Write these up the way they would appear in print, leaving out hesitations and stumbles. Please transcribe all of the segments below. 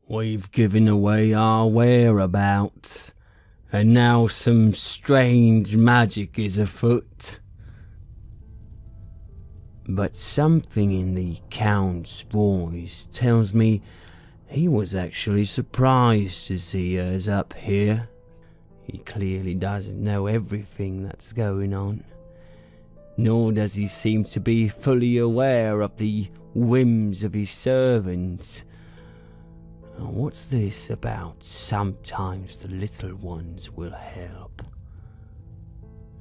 We've given away our whereabouts, and now some strange magic is afoot. But something in the Count's voice tells me he was actually surprised to see us up here. He clearly doesn't know everything that's going on, nor does he seem to be fully aware of the whims of his servants. What's this about sometimes the little ones will help?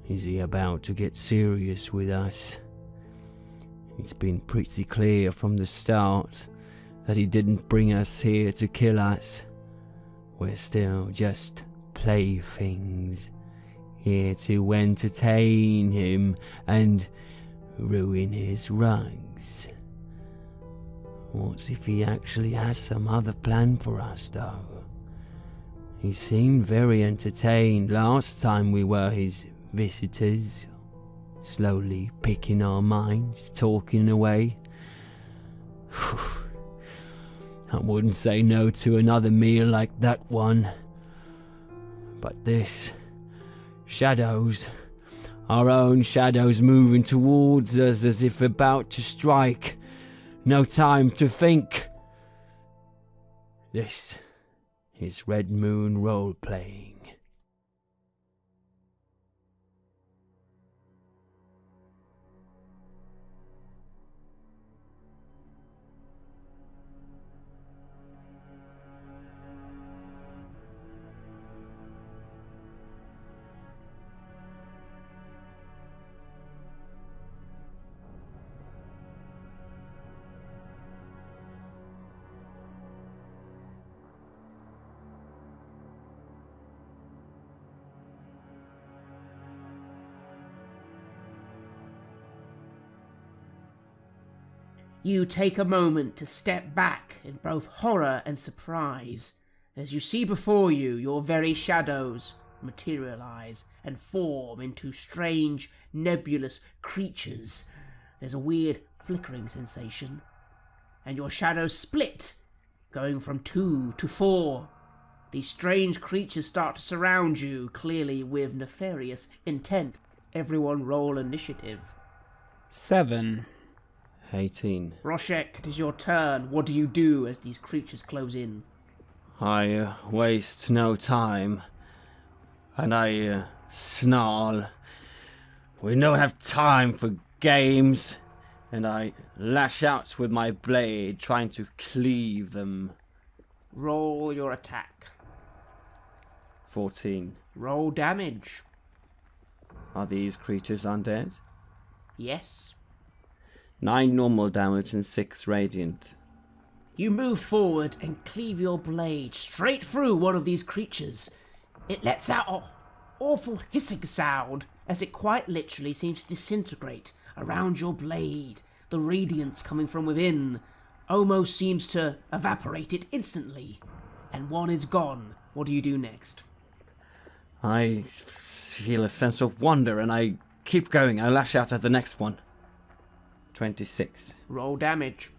Is he about to get serious with us? It's been pretty clear from the start that he didn't bring us here to kill us. We're still just playthings, here to entertain him and ruin his rugs. What if he actually has some other plan for us, though? He seemed very entertained last time we were his visitors, slowly picking our minds, talking away. I wouldn't say no to another meal like that one. But this, shadows, our own shadows moving towards us as if about to strike. No time to think. This is Red Moon role-playing. You take a moment to step back in both horror and surprise as you see before you your very shadows materialize and form into strange, nebulous creatures. There's a weird flickering sensation, and your shadows split, going from 2 to 4. These strange creatures start to surround you, clearly with nefarious intent. Everyone roll initiative. 7. 18. Roshek, it is your turn. What do you do as these creatures close in? I waste no time, and I snarl. We don't have time for games, and I lash out with my blade, trying to cleave them. Roll your attack. 14. Roll damage. Are these creatures undead? Yes. 9 normal damage and 6 radiant. You move forward and cleave your blade straight through one of these creatures. It lets out an awful hissing sound as it quite literally seems to disintegrate around your blade. The radiance coming from within almost seems to evaporate it instantly. And one is gone. What do you do next? I feel a sense of wonder and I keep going. I lash out at the next one. 26. Roll damage.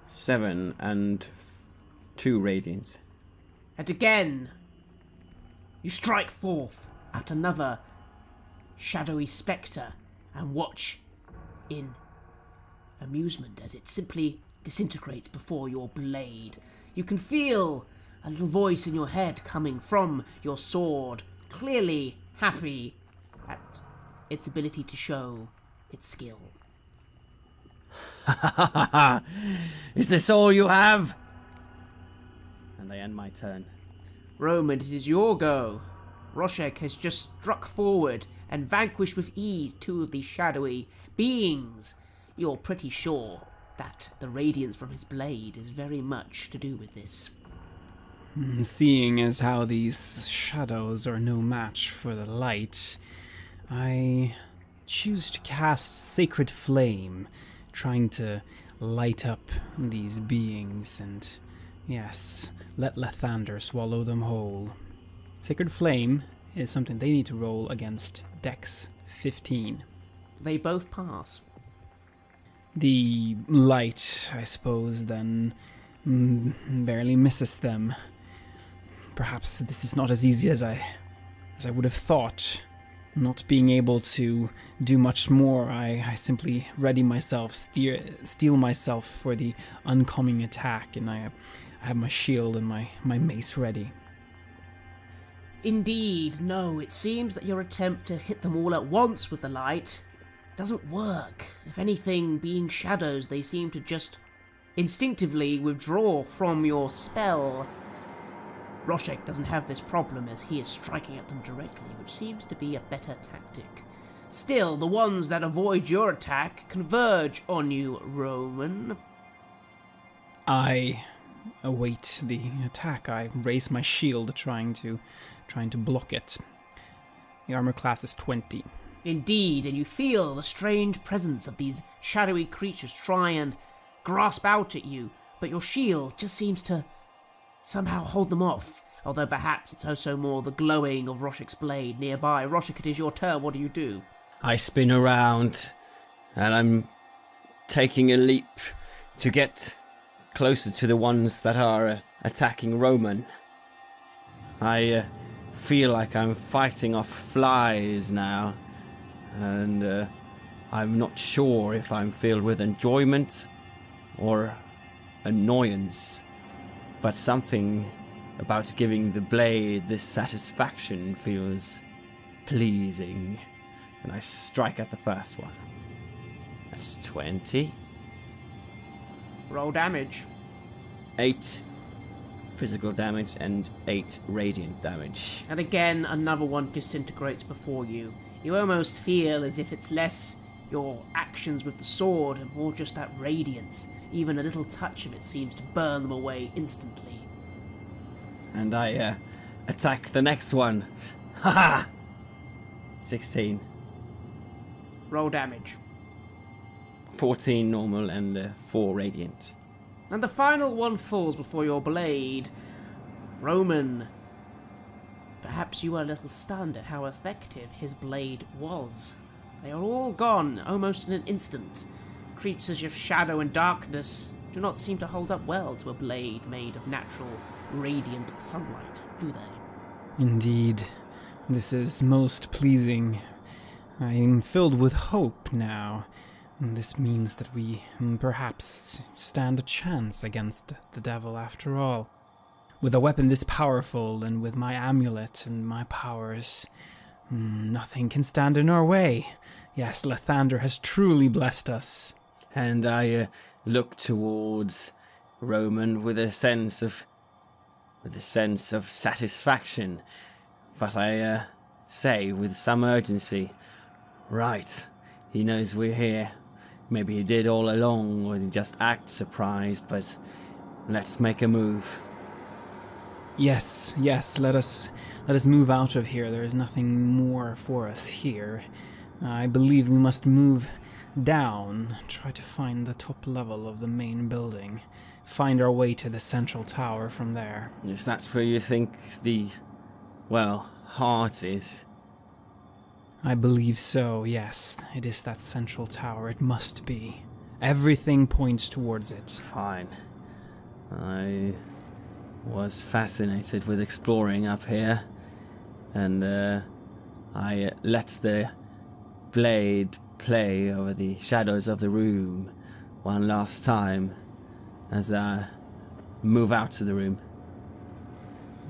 7 and 2 radiance. And again, you strike forth at another shadowy spectre and watch in amusement as it simply disintegrates before your blade. You can feel a little voice in your head coming from your sword, clearly happy at its ability to show its skill. Is this all you have? And I end my turn. Roman, it is your go. Roshek has just struck forward and vanquished with ease 2 of these shadowy beings. You're pretty sure that the radiance from his blade is very much to do with this. Seeing as how these shadows are no match for the light, I choose to cast Sacred Flame, trying to light up these beings and, yes, let Lathander swallow them whole. Sacred Flame is something they need to roll against Dex 15. They both pass. The light, I suppose, then barely misses them. Perhaps this is not as easy as I would have thought. Not being able to do much more, I simply ready myself, steel myself for the oncoming attack, and I have my shield and my mace ready. Indeed, no, it seems that your attempt to hit them all at once with the light doesn't work. If anything, being shadows, they seem to just instinctively withdraw from your spell. Roshek doesn't have this problem as he is striking at them directly, which seems to be a better tactic. Still, the ones that avoid your attack converge on you, Roman. I await the attack. I raise my shield, trying to block it. The armor class is 20. Indeed, and you feel the strange presence of these shadowy creatures try and grasp out at you, but your shield just seems to somehow hold them off, although perhaps it's also more the glowing of Roshek's blade nearby. Roshek, it is your turn. What do you do? I spin around, and I'm taking a leap to get closer to the ones that are attacking Roman. I feel like I'm fighting off flies now, and I'm not sure if I'm filled with enjoyment or annoyance, but something about giving the blade this satisfaction feels pleasing, and I strike at the first one. That's 20. Roll damage. 8 physical damage and 8 radiant damage. And again, another one disintegrates before you. You almost feel as if it's less your actions with the sword and more just that radiance. Even a little touch of it seems to burn them away instantly. And I attack the next one. Haha! 16. Roll damage. 14 normal and 4 radiant. And the final one falls before your blade. Roman, perhaps you were a little stunned at how effective his blade was. They are all gone, almost in an instant. Creatures of shadow and darkness do not seem to hold up well to a blade made of natural, radiant sunlight, do they? Indeed, this is most pleasing. I am filled with hope now. This means that we perhaps stand a chance against the devil after all. With a weapon this powerful, and with my amulet and my powers, nothing can stand in our way. Yes, Lathander has truly blessed us. And I look towards Roman with a sense of satisfaction. But I say with some urgency, right, he knows we're here. Maybe he did all along, or he just acts surprised, but let's make a move. Yes, let us move out of here. There is nothing more for us here. I believe we must move down, try to find the top level of the main building, find our way to the central tower from there. Is that where you think the, heart is? I believe so, yes. It is that central tower. It must be. Everything points towards it. Fine. I was fascinated with exploring up here, and I let the blade play over the shadows of the room one last time as I move out of the room.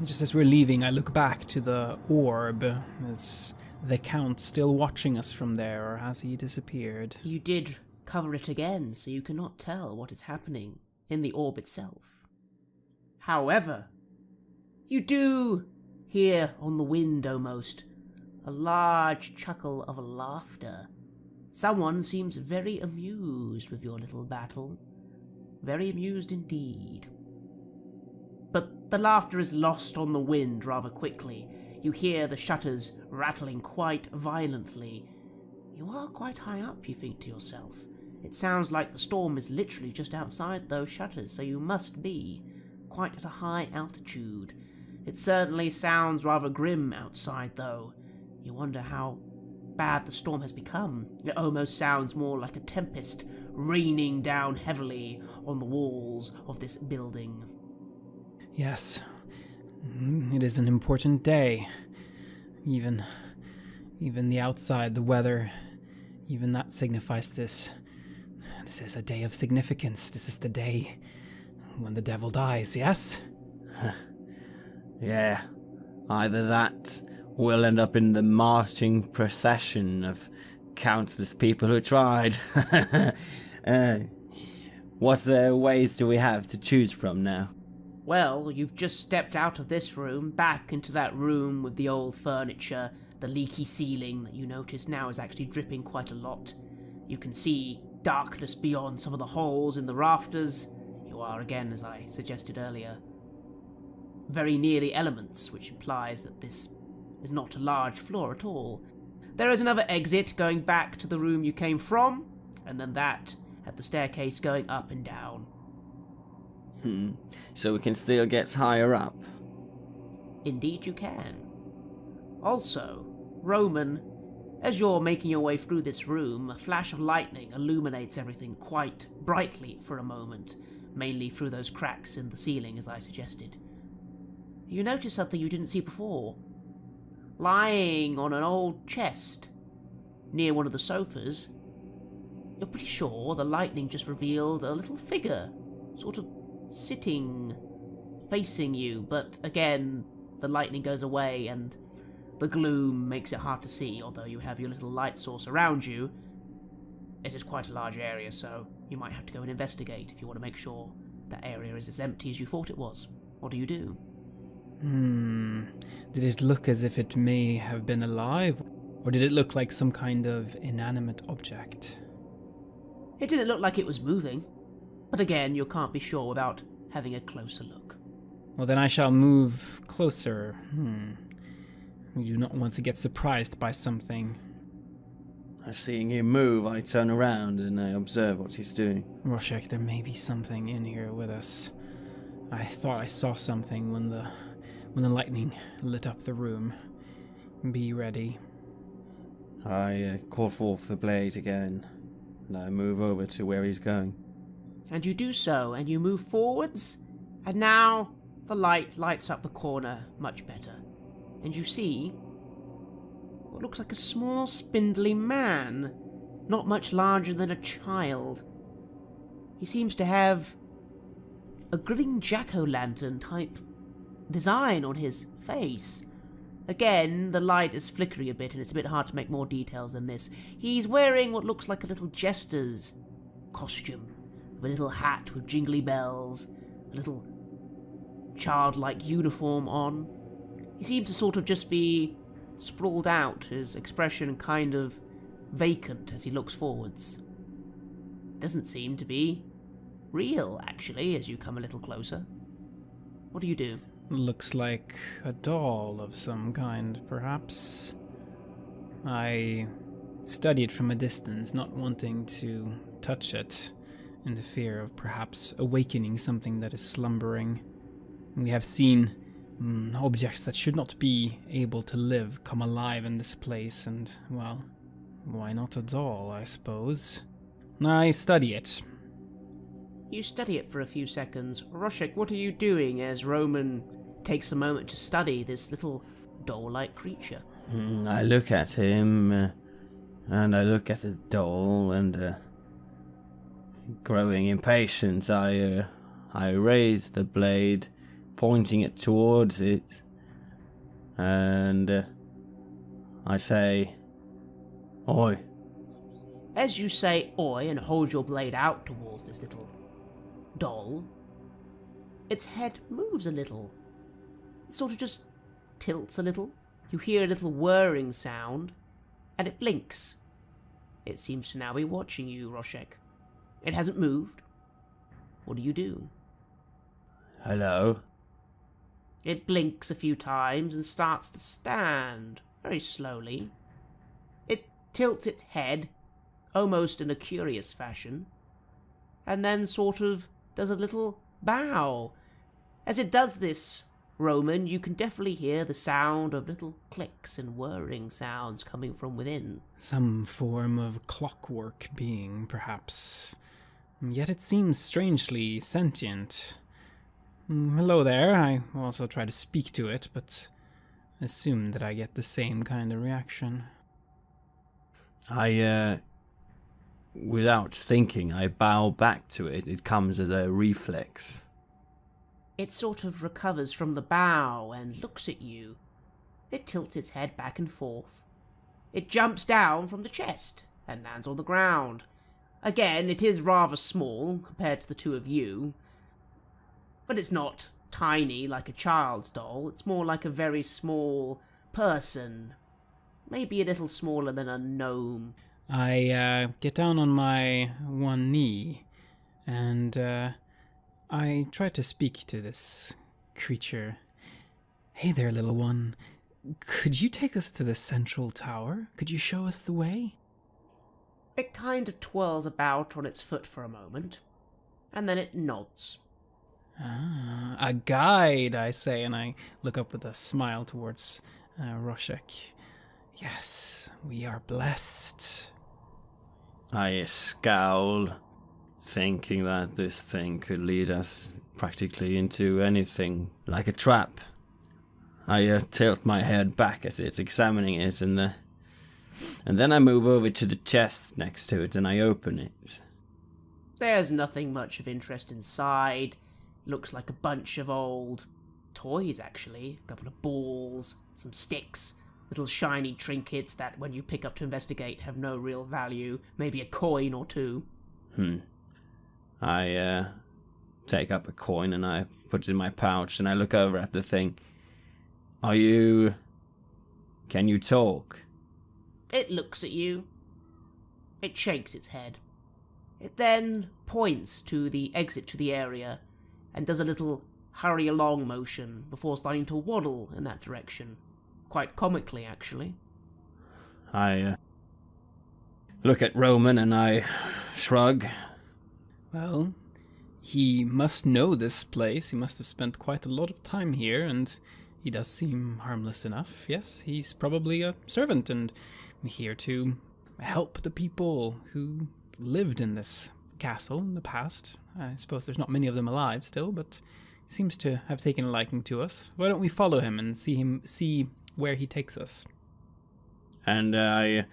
Just as we're leaving, I look back to the orb. Is the Count still watching us from there, or has he disappeared? You did cover it again, so you cannot tell what is happening in the orb itself. However, you do hear on the wind almost a large chuckle of laughter. Someone seems very amused with your little battle. Very amused indeed. But the laughter is lost on the wind rather quickly. You hear the shutters rattling quite violently. You are quite high up, you think to yourself. It sounds like the storm is literally just outside those shutters, so you must be quite at a high altitude. It certainly sounds rather grim outside, though. You wonder how bad the storm has become. It almost sounds more like a tempest raining down heavily on the walls of this building. Yes, it is an important day. Even the outside, the weather, even that signifies this. This is a day of significance. This is the day when the devil dies, yes? Yeah, either that or we'll end up in the marching procession of countless people who tried. What ways do we have to choose from now? Well, you've just stepped out of this room, back into that room with the old furniture, the leaky ceiling that you notice now is actually dripping quite a lot. You can see darkness beyond some of the holes in the rafters. You are, again, as I suggested earlier, very near the elements, which implies that this is not a large floor at all. There is another exit going back to the room you came from, and then that at the staircase going up and down. So we can still get higher up? Indeed you can. Also, Roman, as you're making your way through this room, a flash of lightning illuminates everything quite brightly for a moment, mainly through those cracks in the ceiling, as I suggested. You notice something you didn't see before. Lying on an old chest, near one of the sofas, you're pretty sure the lightning just revealed a little figure, sort of sitting, facing you, but again, the lightning goes away and the gloom makes it hard to see, although you have your little light source around you. It is quite a large area, so you might have to go and investigate if you want to make sure that area is as empty as you thought it was. What do you do? Did it look as if it may have been alive, or did it look like some kind of inanimate object? It didn't look like it was moving, but again, you can't be sure without having a closer look. Well, then I shall move closer. We do not want to get surprised by something. Seeing him move, I turn around and I observe what he's doing. Rorschach, there may be something in here with us. I thought I saw something when the lightning lit up the room. Be ready. I call forth the blade again, and I move over to where he's going. And you do so, and you move forwards, and now the light lights up the corner much better. And you see what looks like a small, spindly man, not much larger than a child. He seems to have a green jack-o'-lantern type design on his face. Again, the light is flickering a bit and it's a bit hard to make more details than this. He's wearing what looks like a little jester's costume, with a little hat with jingly bells, a little childlike uniform on. He seems to sort of just be sprawled out, his expression kind of vacant as he looks forwards. Doesn't seem to be real, actually, as you come a little closer. What do you do? Looks like a doll of some kind, perhaps. I study it from a distance, not wanting to touch it, in the fear of perhaps awakening something that is slumbering. We have seen objects that should not be able to live come alive in this place, and, well, why not a doll, I suppose? I study it. You study it for a few seconds. Rorschach, what are you doing as Roman takes a moment to study this little doll-like creature? I look at him, and I look at the doll, and growing impatient, I raise the blade, pointing it towards it, and I say, "Oi." As you say oi and hold your blade out towards this little doll, its head moves a little. It sort of just tilts a little. You hear a little whirring sound, and it blinks. It seems to now be watching you, Rorschach. It hasn't moved. What do you do? Hello? It blinks a few times and starts to stand, very slowly. It tilts its head, almost in a curious fashion, and then sort of does a little bow. As it does this, Roman, you can definitely hear the sound of little clicks and whirring sounds coming from within. Some form of clockwork being, perhaps. Yet it seems strangely sentient. Hello there. I also try to speak to it, but assume that I get the same kind of reaction. Without thinking, I bow back to it. It comes as a reflex. It sort of recovers from the bow and looks at you. It tilts its head back and forth. It jumps down from the chest and lands on the ground. Again, it is rather small compared to the two of you, but it's not tiny like a child's doll. It's more like a very small person, maybe a little smaller than a gnome. I get down on my one knee, and I try to speak to this creature. Hey there, little one. Could you take us to the central tower? Could you show us the way? It kind of twirls about on its foot for a moment, and then it nods. Ah, a guide, I say, and I look up with a smile towards Roshek. Yes, we are blessed. I scowl, thinking that this thing could lead us practically into anything, like a trap. I tilt my head back as it's examining it, and then I move over to the chest next to it and I open it. There's nothing much of interest inside. Looks like a bunch of old toys, actually. A couple of balls, some sticks, little shiny trinkets that when you pick up to investigate have no real value. Maybe a coin or two. I take up a coin and I put it in my pouch and I look over at the thing. Can you talk? It looks at you. It shakes its head. It then points to the exit to the area and does a little hurry along motion before starting to waddle in that direction. Quite comically, actually. I look at Roman and I shrug. Well, he must know this place. He must have spent quite a lot of time here, and he does seem harmless enough. Yes, he's probably a servant and here to help the people who lived in this castle in the past. I suppose there's not many of them alive still, but he seems to have taken a liking to us. Why don't we follow him and see where he takes us? And I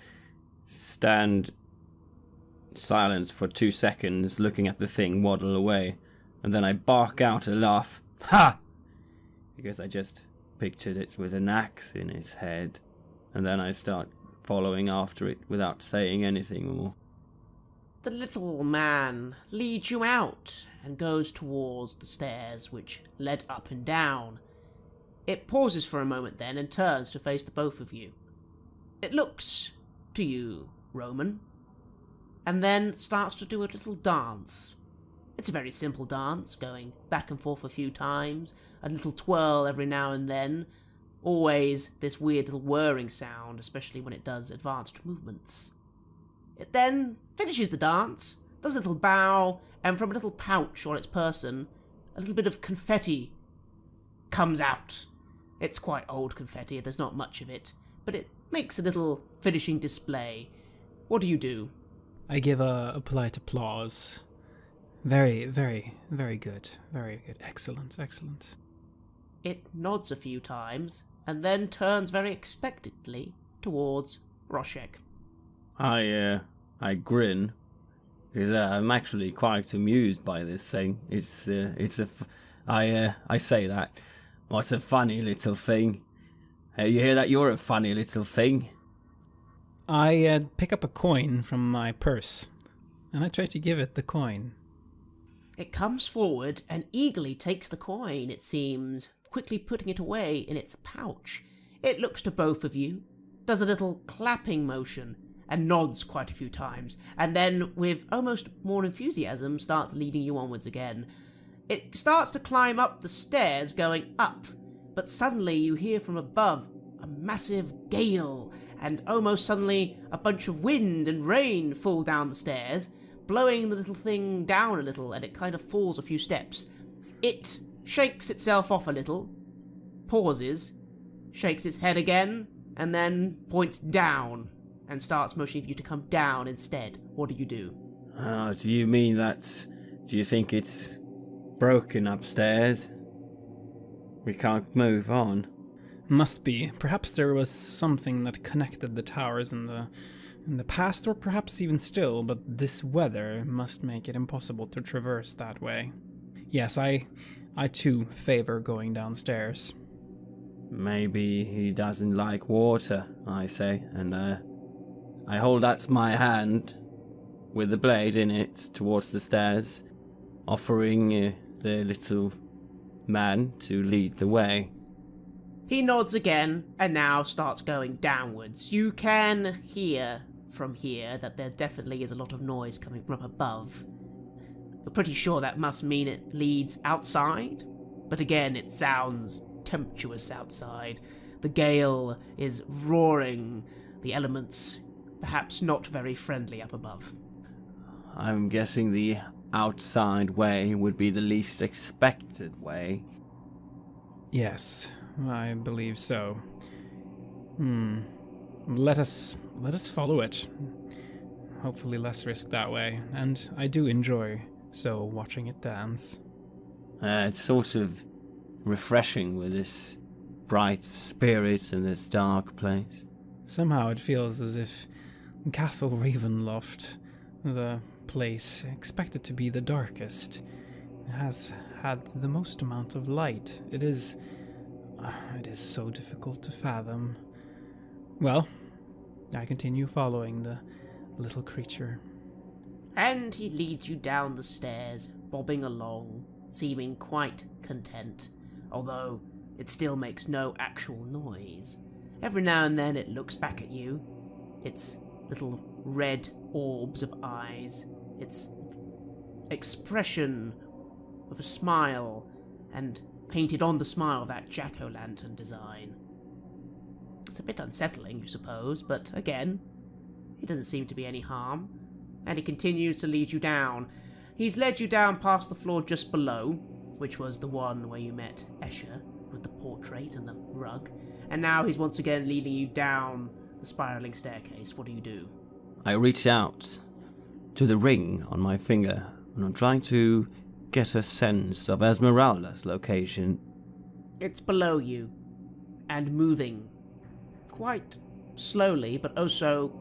stand silence for 2 seconds, looking at the thing waddle away, and then I bark out a laugh. Ha! Because I just pictured it with an axe in its head, and then I start following after it without saying anything more. The little man leads you out and goes towards the stairs which led up and down. It pauses for a moment then and turns to face the both of you. It looks to you, Roman, and then starts to do a little dance. It's a very simple dance, going back and forth a few times, a little twirl every now and then, always this weird little whirring sound, especially when it does advanced movements. It then finishes the dance, does a little bow, and from a little pouch on its person, a little bit of confetti comes out. It's quite old confetti, there's not much of it, but it makes a little finishing display. What do you do? I give a polite applause. Very, very, very good. Very good. Excellent, excellent. It nods a few times, and then turns very expectantly towards Roshek. I grin, because I'm actually quite amused by this thing. I say that. What a funny little thing. Hey, you hear that? You're a funny little thing. I pick up a coin from my purse, and I try to give it the coin. It comes forward and eagerly takes the coin, it seems, quickly putting it away in its pouch. It looks to both of you, does a little clapping motion, and nods quite a few times, and then, with almost more enthusiasm, starts leading you onwards again. It starts to climb up the stairs, going up, but suddenly you hear from above a massive gale, and almost suddenly a bunch of wind and rain fall down the stairs, blowing the little thing down a little, and it kind of falls a few steps. It shakes itself off a little, pauses, shakes its head again, and then points down and starts motioning for you to come down instead. What do you do? Do you mean that... Do you think it's broken upstairs? We can't move on? Must be. Perhaps there was something that connected the towers in the past, or perhaps even still, but this weather must make it impossible to traverse that way. Yes, I too favor going downstairs. Maybe he doesn't like water, I say, and I hold out my hand with the blade in it towards the stairs, offering the little man to lead the way. He nods again and now starts going downwards. You can hear from here that there definitely is a lot of noise coming from up above. You're pretty sure that must mean it leads outside, but again it sounds tempestuous outside. The gale is roaring, the elements perhaps not very friendly up above. I'm guessing the outside way would be the least expected way. Yes, I believe so. Let us follow it. Hopefully less risk that way, and I do enjoy watching it dance. It's sort of refreshing with this bright spirit in this dark place. Somehow it feels as if Castle Ravenloft, the place expected to be the darkest, has had the most amount of light. It is so difficult to fathom. Well, I continue following the little creature. And he leads you down the stairs, bobbing along, seeming quite content, although it still makes no actual noise. Every now and then it looks back at you, its little red orbs of eyes, its expression of a smile, and painted on the smile that jack-o'-lantern design. It's a bit unsettling, you suppose, but again, it doesn't seem to be any harm, and he continues to lead you down. He's led you down past the floor just below, which was the one where you met Escher, with the portrait and the rug, and now he's once again leading you down the spiraling staircase. What do? I reach out to the ring on my finger, and I'm trying to get a sense of Esmeralda's location. It's below you, and moving quite slowly, but also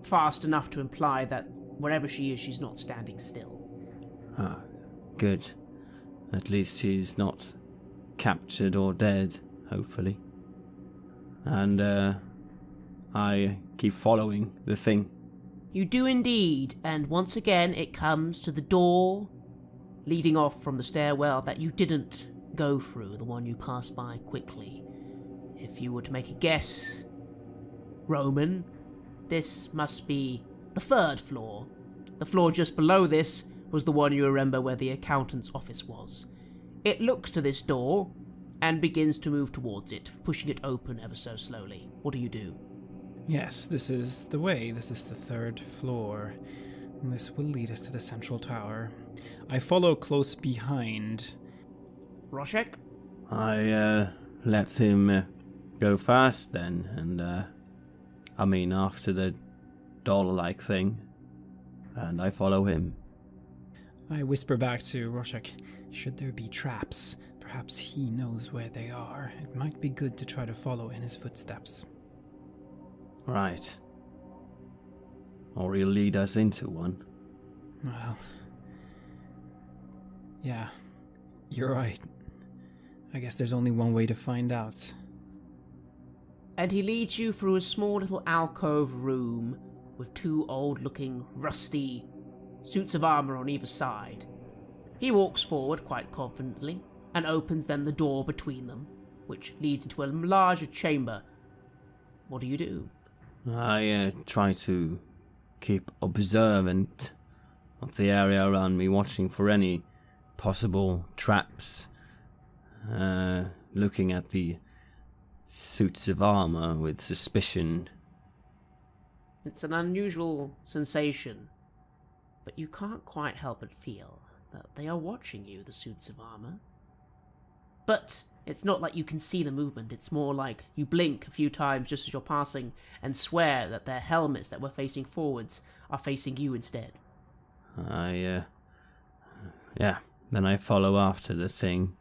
fast enough to imply that wherever she is, she's not standing still. Ah, good. At least she's not captured or dead, hopefully. And, I keep following the thing. You do indeed, and once again it comes to the door leading off from the stairwell that you didn't go through, the one you passed by quickly. If you were to make a guess, Roman, this must be the third floor. The floor just below this was the one you remember where the accountant's office was. It looks to this door and begins to move towards it, pushing it open ever so slowly. What do? Yes, this is the way. This is the third floor. And this will lead us to the central tower. I follow close behind. Roshek? I, let him go first then, and, after the doll-like thing, and I follow him. I whisper back to Roshek, should there be traps, perhaps he knows where they are. It might be good to try to follow in his footsteps. Right. Or he'll lead us into one. Well, yeah, you're right. I guess there's only one way to find out. And he leads you through a small little alcove room with two old-looking, rusty suits of armor on either side. He walks forward quite confidently and opens then the door between them, which leads into a larger chamber. What do? I try to keep observant of the area around me, watching for any possible traps, looking at the suits of armor with suspicion. It's an unusual sensation, but you can't quite help but feel that they are watching you, the suits of armor. but it's not like you can see the movement. It's more like you blink a few times just as you're passing and swear that their helmets that were facing forwards are facing you instead. Yeah, then I follow after the thing.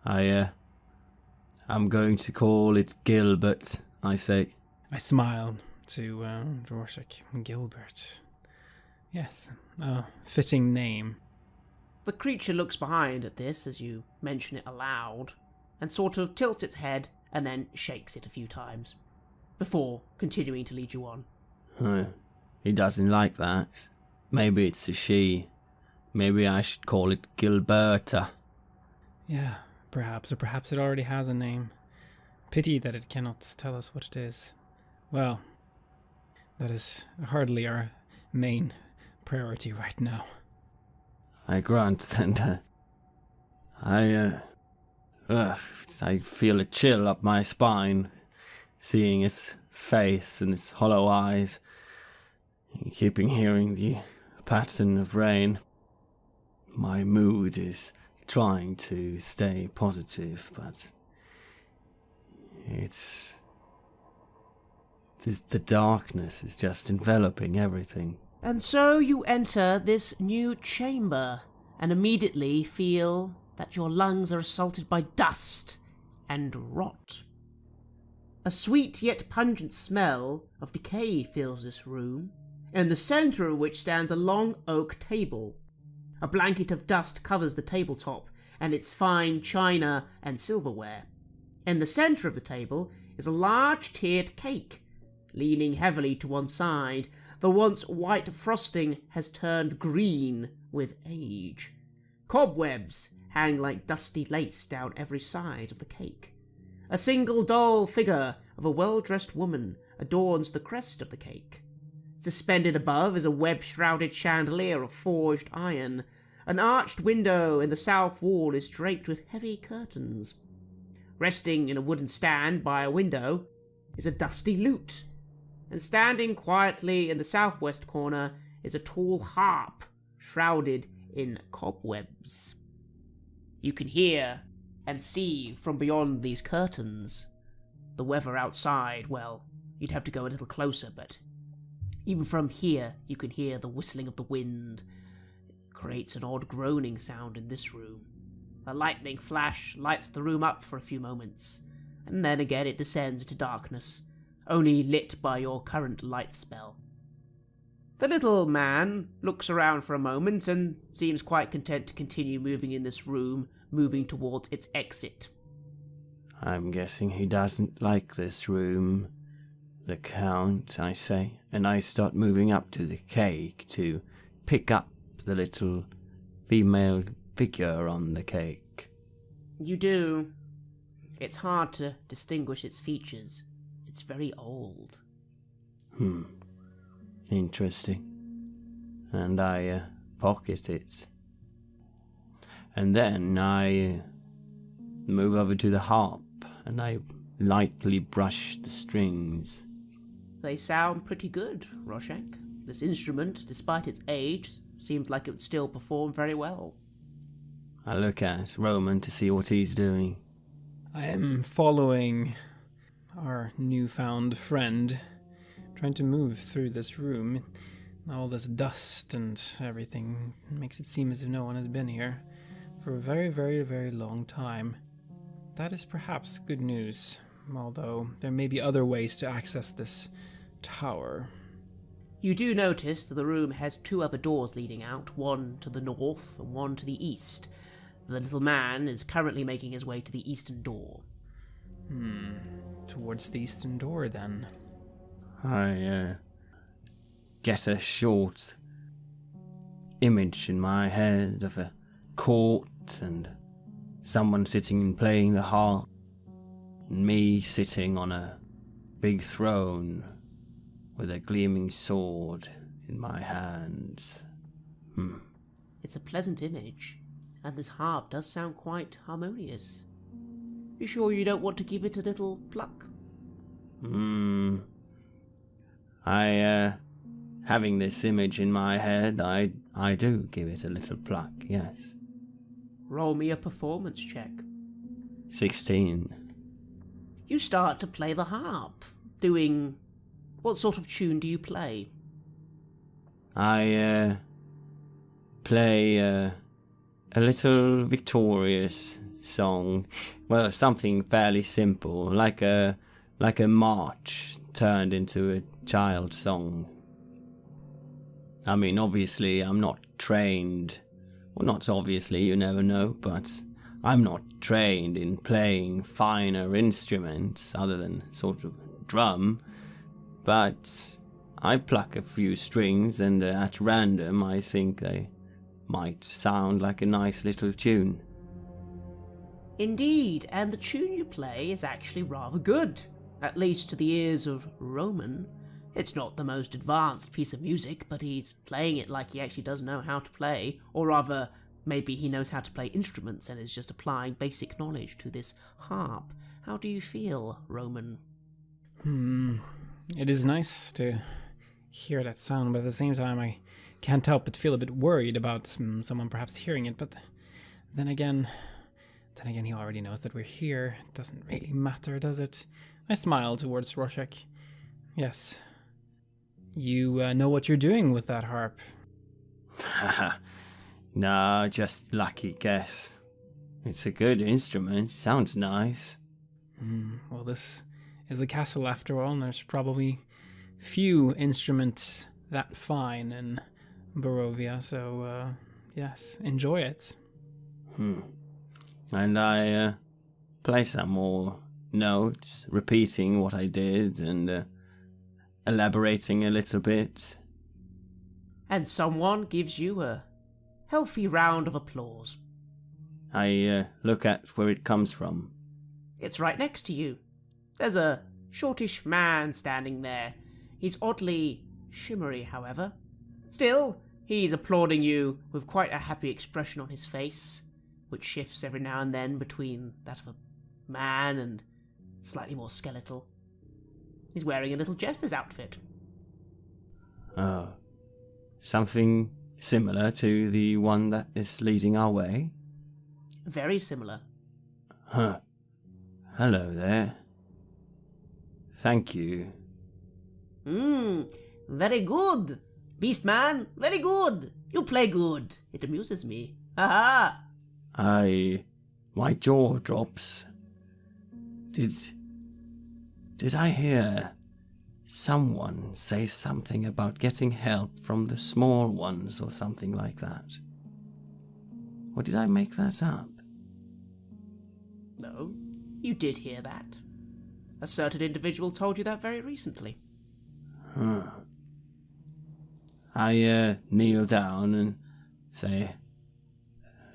I'm going to call it Gilbert, I say. I smiled to Rorschach. Gilbert. Yes, a fitting name. The creature looks behind at this as you mention it aloud, and sort of tilts its head and then shakes it a few times, before continuing to lead you on. He doesn't like that. Maybe it's a she. Maybe I should call it Gilberta. Yeah, perhaps, or perhaps it already has a name. Pity that it cannot tell us what it is. Well, that is hardly our main priority right now. I grunt and I feel a chill up my spine, seeing its face and its hollow eyes, keeping hearing the pattern of rain. My mood is trying to stay positive, but the darkness is just enveloping everything. And so you enter this new chamber, and immediately feel that your lungs are assaulted by dust and rot. A sweet yet pungent smell of decay fills this room, in the centre of which stands a long oak table. A blanket of dust covers the tabletop and its fine china and silverware. In the centre of the table is a large tiered cake, leaning heavily to one side. The once white frosting has turned green with age. Cobwebs hang like dusty lace down every side of the cake. A single doll figure of a well-dressed woman adorns the crest of the cake. Suspended above is a web-shrouded chandelier of forged iron. An arched window in the south wall is draped with heavy curtains. Resting in a wooden stand by a window is a dusty lute, and standing quietly in the southwest corner is a tall harp shrouded in cobwebs. You can hear and see from beyond these curtains. The weather outside, well, you'd have to go a little closer, but even from here you can hear the whistling of the wind. It creates an odd groaning sound in this room. A lightning flash lights the room up for a few moments, and then again it descends into darkness, only lit by your current light spell. The little man looks around for a moment and seems quite content to continue moving in this room, moving towards its exit. I'm guessing he doesn't like this room, the Count, I say, and I start moving up to the cake to pick up the little female figure on the cake. You do. It's hard to distinguish its features. It's very old. Interesting. And I pocket it. And then I move over to the harp and I lightly brush the strings. They sound pretty good, Rorschach. This instrument, despite its age, seems like it would still perform very well. I look at Roman to see what he's doing. I am following our newfound friend, trying to move through this room. All this dust and everything makes it seem as if no one has been here for a very, very, very long time. That is perhaps good news, although there may be other ways to access this tower. You do notice that the room has two other doors leading out, one to the north and one to the east. The little man is currently making his way to the eastern door. Towards the eastern door, then. I get a short image in my head of a court and someone sitting and playing the harp, and me sitting on a big throne with a gleaming sword in my hands. It's a pleasant image, and this harp does sound quite harmonious. You sure you don't want to give it a little pluck? Having this image in my head, I do give it a little pluck, yes. Roll me a performance check. 16. You start to play the harp, doing... What sort of tune do you play? I play a little victorious song. Well, something fairly simple, like a march turned into a child song. I mean, obviously, I'm not trained. Well, not obviously, you never know, but I'm not trained in playing finer instruments other than sort of drum. But I pluck a few strings and at random I think they might sound like a nice little tune. Indeed, and the tune you play is actually rather good, at least to the ears of Roman. It's not the most advanced piece of music, but he's playing it like he actually does know how to play, or rather, maybe he knows how to play instruments and is just applying basic knowledge to this harp. How do you feel, Roman? It is nice to hear that sound, but at the same time I can't help but feel a bit worried about someone perhaps hearing it, but then again he already knows that we're here. It doesn't really matter, does it? I smile towards Rorschach. Yes. You know what you're doing with that harp. Nah, just lucky guess. It's a good instrument, sounds nice. Well, this is a castle after all, and there's probably few instruments that fine in Barovia, so yes, enjoy it. And I play some more notes, repeating what I did and elaborating a little bit. And someone gives you a healthy round of applause. I look at where it comes from. It's right next to you. There's a shortish man standing there. He's oddly shimmery, however. Still, he's applauding you with quite a happy expression on his face, which shifts every now and then between that of a man and slightly more skeletal. He's wearing a little jester's outfit. Oh, something similar to the one that is leading our way? Very similar. Huh. Hello there. Thank you. Very good. Beastman, very good. You play good. It amuses me. Ha ha. My jaw drops. Did I hear someone say something about getting help from the small ones or something like that? Or did I make that up? No, you did hear that. A certain individual told you that very recently. Huh. I kneel down and say,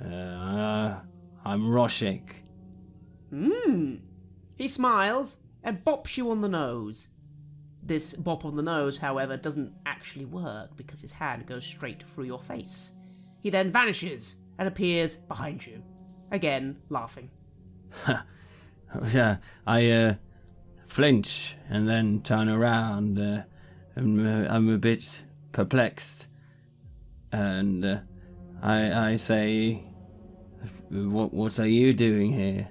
I'm Rorschach. He smiles and bops you on the nose. This bop on the nose, however, doesn't actually work because his hand goes straight through your face. He then vanishes and appears behind you, again laughing. I flinch and then turn around. I'm a bit perplexed, and I say, "What are you doing here?"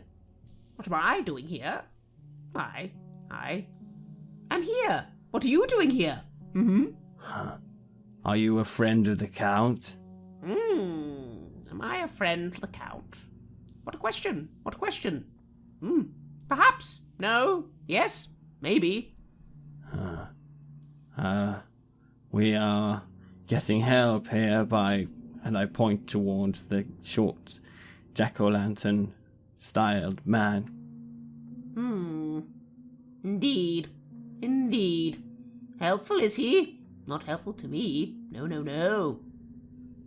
What am I doing here? I am here. What are you doing here? Are you a friend of the Count? Am I a friend to the Count? What a question. What a question. Perhaps. No. Yes. Maybe. We are getting help here by, and I point towards the short jack-o'-lantern styled man. Indeed. Indeed. Helpful is he? Not helpful to me. No, no, no.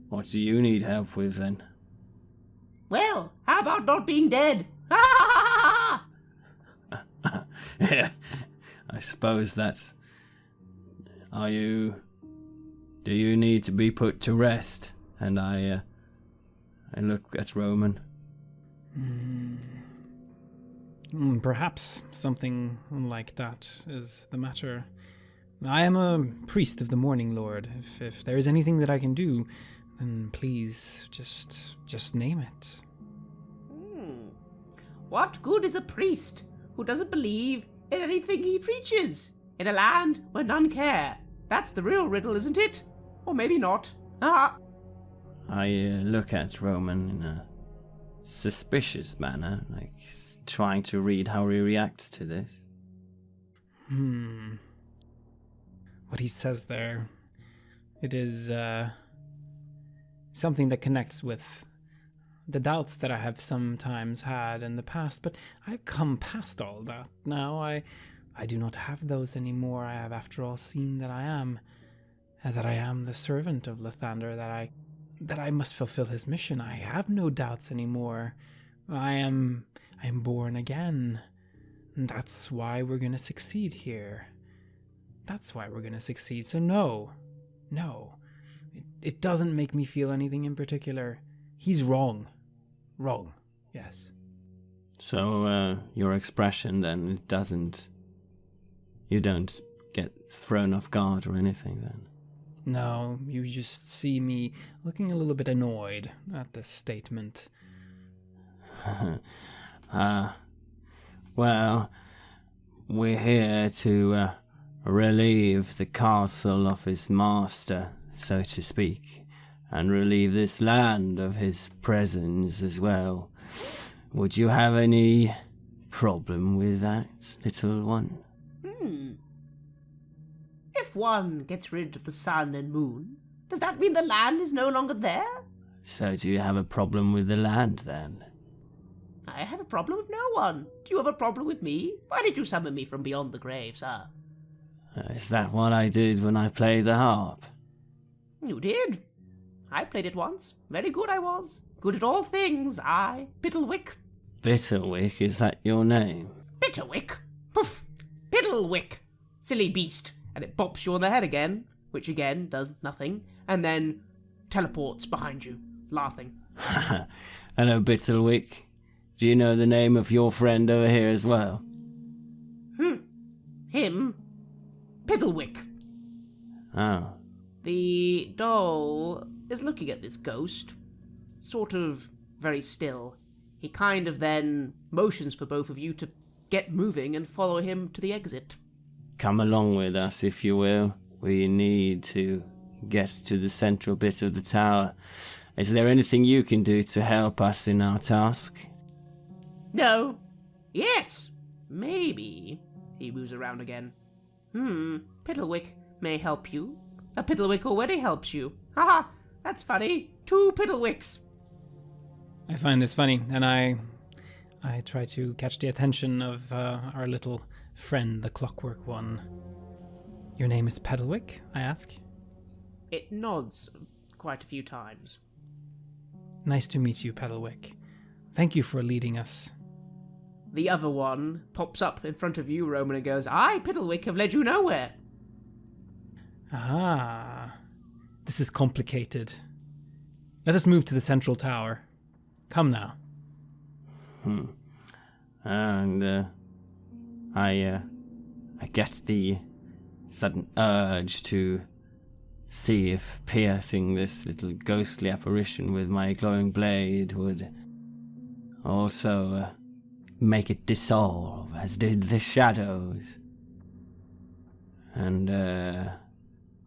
What do you need help with then? Well, how about not being dead? Ha ha ha ha! Yeah, I suppose that's... Do you need to be put to rest? And I look at Roman. Perhaps something like that is the matter. I am a priest of the Morning Lord. If there is anything that I can do, then please just name it. What good is a priest who doesn't believe in anything he preaches in a land where none care? That's the real riddle, isn't it? Or maybe not. Ah! I look at Roman in a suspicious manner, like he's trying to read how he reacts to this. What he says there, it is something that connects with the doubts that I have sometimes had in the past, but I've come past all that now. I do not have those anymore. I have, after all, seen that I am the servant of Lathander, that I must fulfill his mission. I have no doubts anymore. I am born again. And that's why we're going to succeed here. That's why we're going to succeed. So no. It doesn't make me feel anything in particular. He's wrong. Wrong, yes. So, your expression then you don't get thrown off guard or anything then? No, you just see me looking a little bit annoyed at this statement. Well, we're here to relieve the castle of his master, so to speak, and relieve this land of his presence as well. Would you have any problem with that, little one? If one gets rid of the sun and moon, does that mean the land is no longer there? So do you have a problem with the land then? I have a problem with no one. Do you have a problem with me? Why did you summon me from beyond the grave, sir? Is that what I did when I played the harp? You did. I played it once. Very good I was. Good at all things, I, Piddlewick. Piddlewick, is that your name? Bitterwick? Poof! Piddlewick! Silly beast. And it bops you on the head again, which again does nothing, and then teleports behind you, laughing. Hello, Piddlewick. Do you know the name of your friend over here as well? Him? Piddlewick. Oh. The doll is looking at this ghost, sort of very still. He kind of then motions for both of you to get moving and follow him to the exit. Come along with us, if you will. We need to get to the central bit of the tower. Is there anything you can do to help us in our task? No. Yes. Maybe. He moves around again. Piddlewick may help you. A Piddlewick already helps you. Haha, that's funny. 2 Piddlewicks. I find this funny, and I try to catch the attention of our little friend, the clockwork one. Your name is Piddlewick, I ask? It nods quite a few times. Nice to meet you, Piddlewick. Thank you for leading us. The other one pops up in front of you, Roman, and goes, I, Piddlewick, have led you nowhere. Ah, this is complicated. Let us move to the central tower. Come now. And, I get the sudden urge to see if piercing this little ghostly apparition with my glowing blade would also make it dissolve, as did the shadows. And,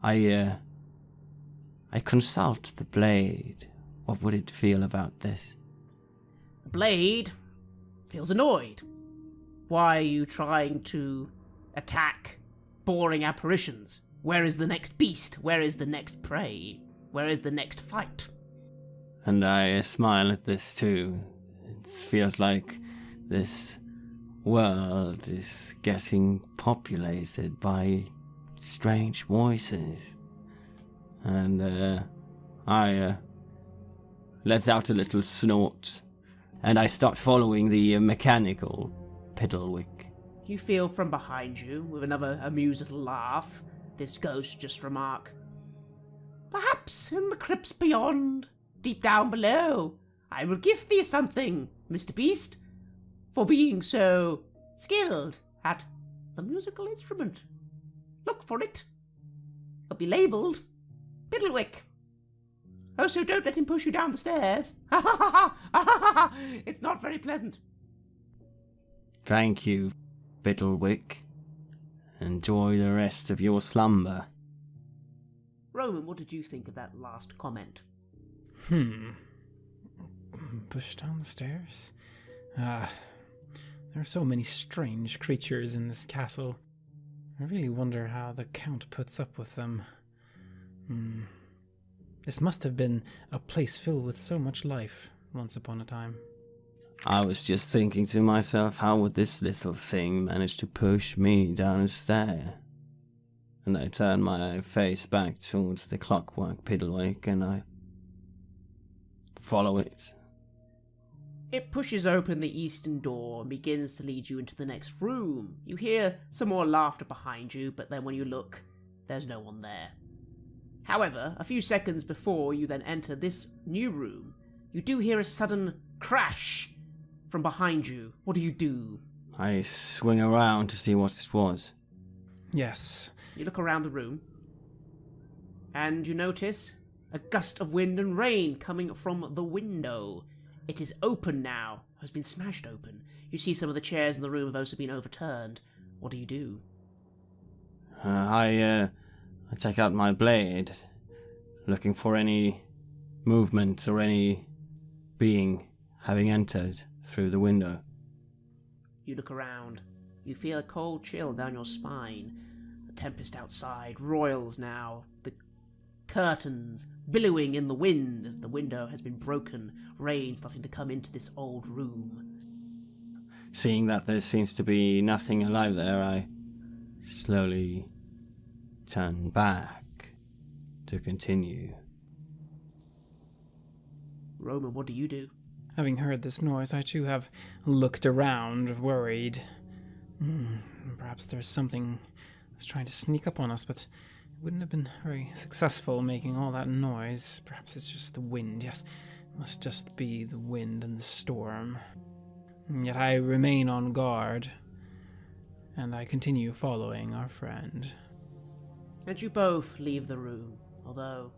I consult the blade. What would it feel about this? The blade feels annoyed. Why are you trying to attack boring apparitions? Where is the next beast? Where is the next prey? Where is the next fight? And I smile at this too. It feels like this world is getting populated by strange voices. And I let out a little snort, and I start following the mechanical Piddlewick. You feel from behind you, with another amused little laugh, this ghost just remark, Perhaps in the crypts beyond, deep down below, I will give thee something, Mr. Beast, for being so skilled at the musical instrument. Look for it. It'll be labelled Piddlewick. Also, don't let him push you down the stairs. Ha ha ha ha ha ha! It's not very pleasant. Thank you, Piddlewick. Enjoy the rest of your slumber. Roman, what did you think of that last comment? Push down the stairs? There are so many strange creatures in this castle. I really wonder how the Count puts up with them. This must have been a place filled with so much life once upon a time. I was just thinking to myself, how would this little thing manage to push me down a stair? And I turned my face back towards the clockwork Piddlewick and I follow it. It pushes open the eastern door and begins to lead you into the next room. You hear some more laughter behind you, but then when you look, there's no one there. However, a few seconds before you then enter this new room, you do hear a sudden crash from behind you. What do you do? I swing around to see what this was. Yes. You look around the room, and you notice a gust of wind and rain coming from the window. It is open now, has been smashed open. You see some of the chairs in the room have also been overturned. What do you do? I take out my blade, looking for any movement or any being having entered through the window. You look around. You feel a cold chill down your spine. The tempest outside roils now. The curtains billowing in the wind as the window has been broken. Rain starting to come into this old room. Seeing that there seems to be nothing alive there, I slowly turn back to continue. Roman, what do you do? Having heard this noise, I too have looked around, worried. Perhaps there's something that's trying to sneak up on us, but it wouldn't have been very successful making all that noise. Perhaps it's just the wind. Yes, it must just be the wind and the storm. Yet I remain on guard, and I continue following our friend. And you both leave the room, although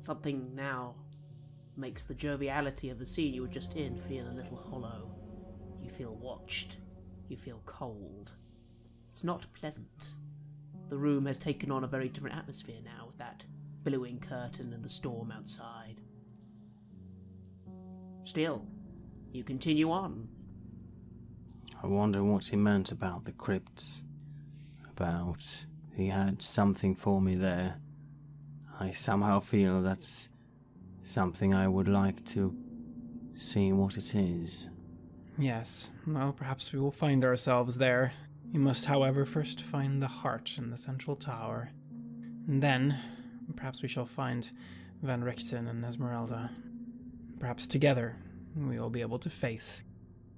something now makes the joviality of the scene you were just in feel a little hollow. You feel watched. You feel cold. It's not pleasant. The room has taken on a very different atmosphere now with that billowing curtain and the storm outside. Still, you continue on. I wonder what he meant about the crypts. About he had something for me there. I somehow feel that's something I would like to see what it is. Yes, well, perhaps we will find ourselves there. We must, however, first find the heart in the central tower. And then, perhaps we shall find Van Richten and Esmeralda. Perhaps together we will be able to face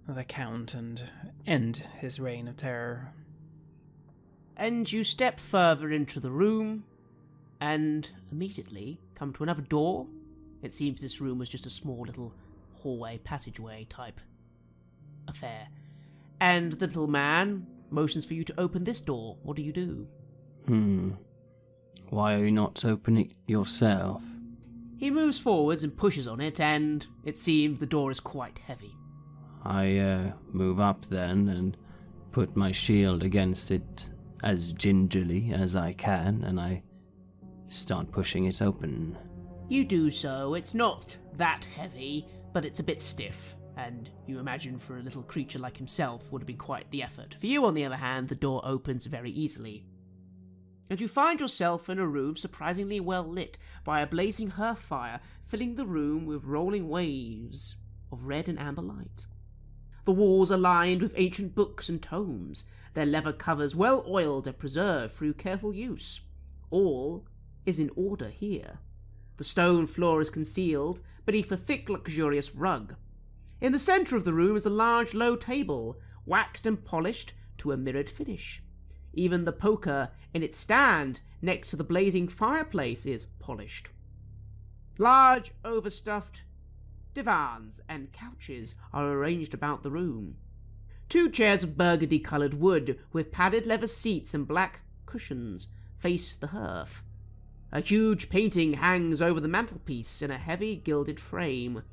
the Count and end his reign of terror. And you step further into the room, and immediately come to another door. It seems this room was just a small little hallway, passageway type affair. And the little man motions for you to open this door. What do you do? Why are you not opening it yourself? He moves forwards and pushes on it, and it seems the door is quite heavy. I move up then and put my shield against it as gingerly as I can, and I start pushing it open. You do so. It's not that heavy, but it's a bit stiff, and you imagine for a little creature like himself would be quite the effort. For you, on the other hand, the door opens very easily. And you find yourself in a room surprisingly well lit by a blazing hearth fire, filling the room with rolling waves of red and amber light. The walls are lined with ancient books and tomes, their leather covers well oiled and preserved through careful use. All is in order here. The stone floor is concealed beneath a thick, luxurious rug. In the centre of the room is a large, low table, waxed and polished to a mirrored finish. Even the poker in its stand next to the blazing fireplace is polished. Large, overstuffed divans and couches are arranged about the room. 2 chairs of burgundy-coloured wood with padded leather seats and black cushions face the hearth. A huge painting hangs over the mantelpiece in a heavy gilded frame.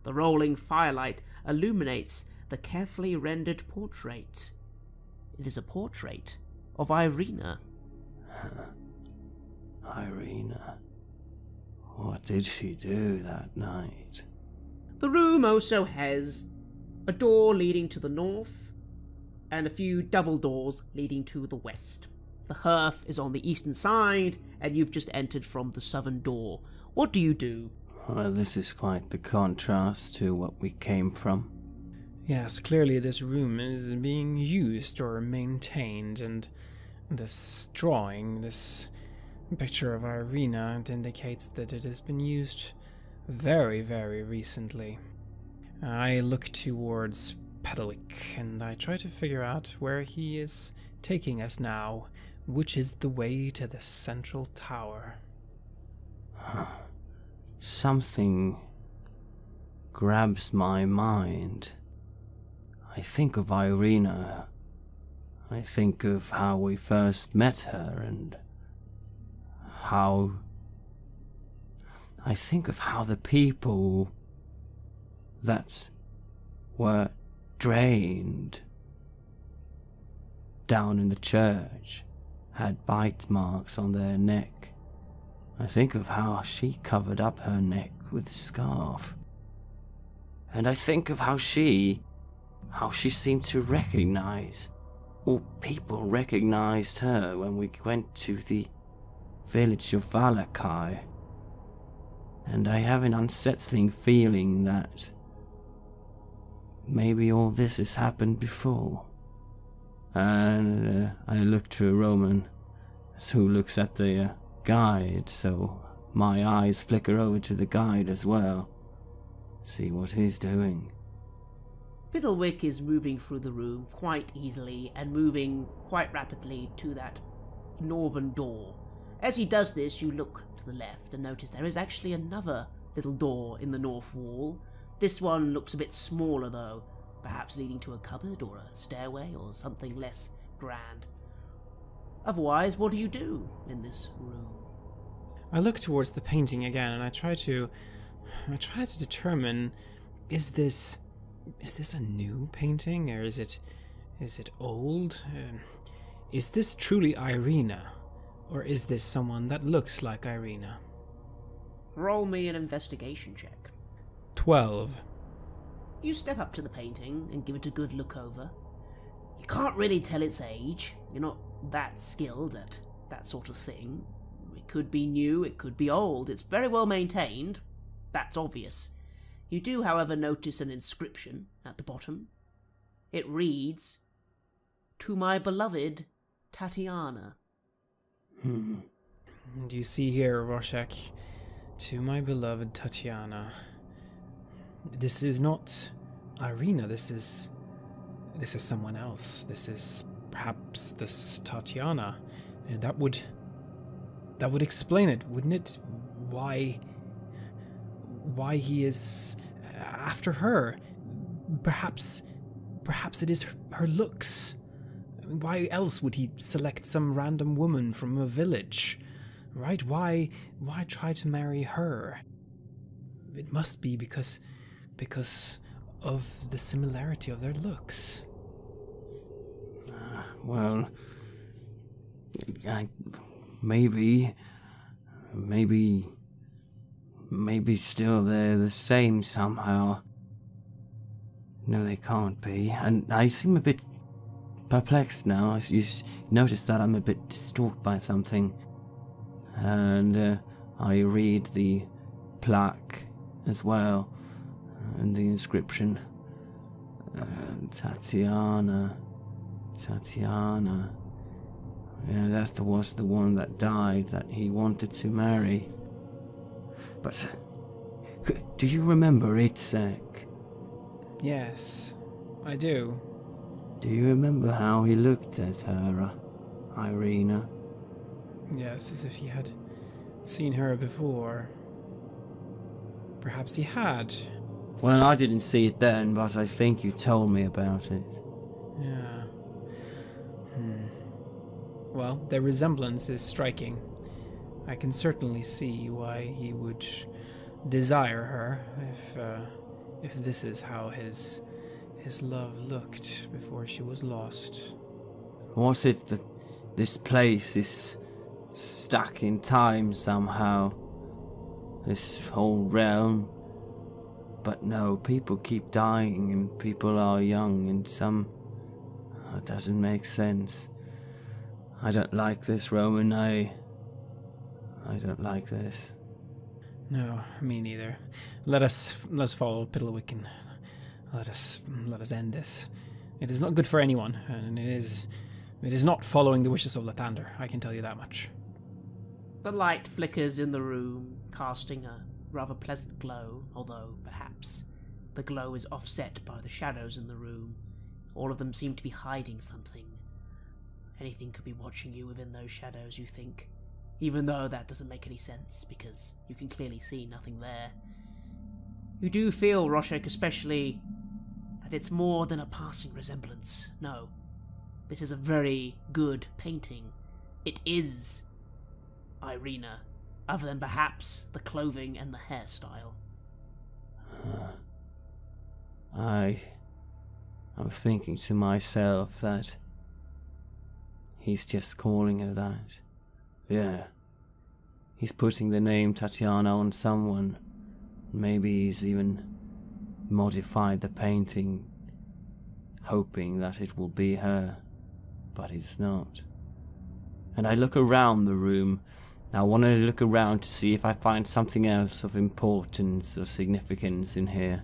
The rolling firelight illuminates the carefully rendered portrait. It is a portrait of Irina. Irina. What did she do that night? The room also has a door leading to the north, and a few double doors leading to the west. The hearth is on the eastern side, and you've just entered from the southern door. What do you do? Well, this is quite the contrast to what we came from. Yes, clearly this room is being used or maintained, and this drawing, this picture of Irina, it indicates that it has been used very, very recently. I look towards Piddlewick, and I try to figure out where he is taking us now, which is the way to the central tower. Something grabs my mind. I think of Irina. I think of how we first met her and how... I think of how the people that were drained down in the church had bite marks on their neck. I think of how she covered up her neck with a scarf. And I think of how she seemed to recognize, or people recognized her when we went to the village of Valakai. And I have an unsettling feeling that maybe all this has happened before. And I look to Roman, who looks at the guide, so my eyes flicker over to the guide as well. See what he's doing. Piddlewick is moving through the room quite easily and moving quite rapidly to that northern door. As he does this, you look to the left and notice there is actually another little door in the north wall. This one looks a bit smaller though, perhaps leading to a cupboard or a stairway or something less grand. Otherwise, what do you do in this room? I look towards the painting again, and I try to determine, is this a new painting, or is it old? Is this truly Irina, or is this someone that looks like Irina? Roll me an investigation check. 12. You step up to the painting and give it a good look over. You can't really tell its age. You're not that skilled at that sort of thing. It could be new, it could be old. It's very well maintained. That's obvious. You do, however, notice an inscription at the bottom. It reads, "To my beloved Tatiana." Do you see here, Rorschach? To my beloved Tatiana. This is not Irina, this is someone else. This is perhaps this Tatiana. And that would explain it, wouldn't it? Why he is after her. Perhaps it is her looks. I mean, why else would he select some random woman from a village? Right? Why try to marry her? It must be because of the similarity of their looks. Well, maybe still they're the same somehow. No, they can't be. And I seem a bit perplexed now. You notice that I'm a bit distraught by something. And I read the plaque as well, and the inscription. Tatiana. Yeah, that was the one that died that he wanted to marry. But do you remember Itzek? Yes, I do. Do you remember how he looked at her, Irina? Yes, as if he had seen her before. Perhaps he had. Well, I didn't see it then, but I think you told me about it. Yeah. Well, their resemblance is striking. I can certainly see why he would desire her if this is how his his love looked before she was lost. What if this place is stuck in time somehow? This whole realm? But no, people keep dying and people are young and some... It doesn't make sense. I don't like this, Roman. I don't like this. No, me neither. Let us follow Piddlewick and let us end this. It is not good for anyone, and it is not following the wishes of Lathander, I can tell you that much. The light flickers in the room, casting a rather pleasant glow, although perhaps the glow is offset by the shadows in the room. All of them seem to be hiding something. Anything could be watching you within those shadows, you think. Even though that doesn't make any sense, because you can clearly see nothing there. You do feel, Roshek, especially, that it's more than a passing resemblance. No. This is a very good painting. It is Irina, other than perhaps the clothing and the hairstyle. I'm thinking to myself that he's just calling her that. Yeah. He's putting the name Tatiana on someone. Maybe he's even modified the painting, hoping that it will be her. But it's not. And I look around the room. I want to look around to see if I find something else of importance or significance in here.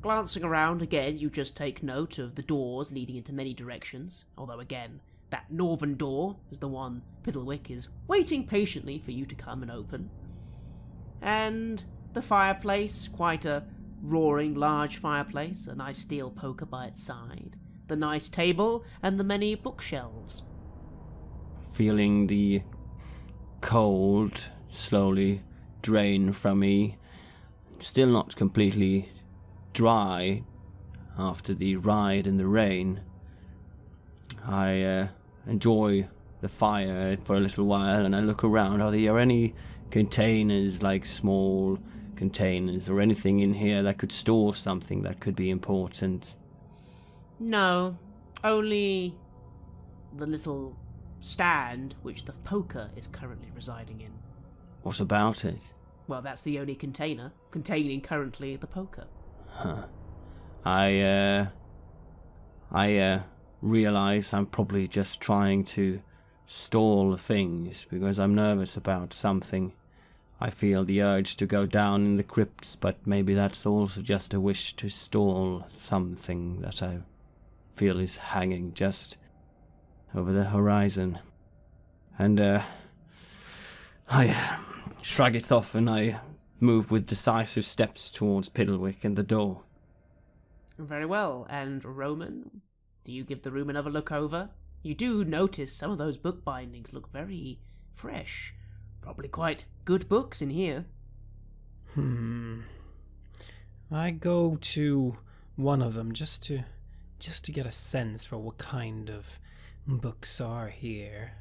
Glancing around again, you just take note of the doors leading into many directions, although again, that northern door is the one Piddlewick is waiting patiently for you to come and open. And the fireplace, quite a roaring large fireplace, a nice steel poker by its side, the nice table, and the many bookshelves. Feeling the cold slowly drain from me, still not completely dry after the ride in the rain. I enjoy the fire for a little while and I look around. Are there any containers, like small containers or anything in here that could store something that could be important? No, only the little stand which the poker is currently residing in. What about it? Well, that's the only container containing currently the poker. Huh. I realize I'm probably just trying to stall things because I'm nervous about something. I feel the urge to go down in the crypts, but maybe that's also just a wish to stall something that I feel is hanging just over the horizon. And I shrug it off and I move with decisive steps towards Piddlewick and the door. Very well, and Roman, do you give the room another look over? You do notice some of those book bindings look very fresh. Probably quite good books in here. I go to one of them just to get a sense for what kind of books are here.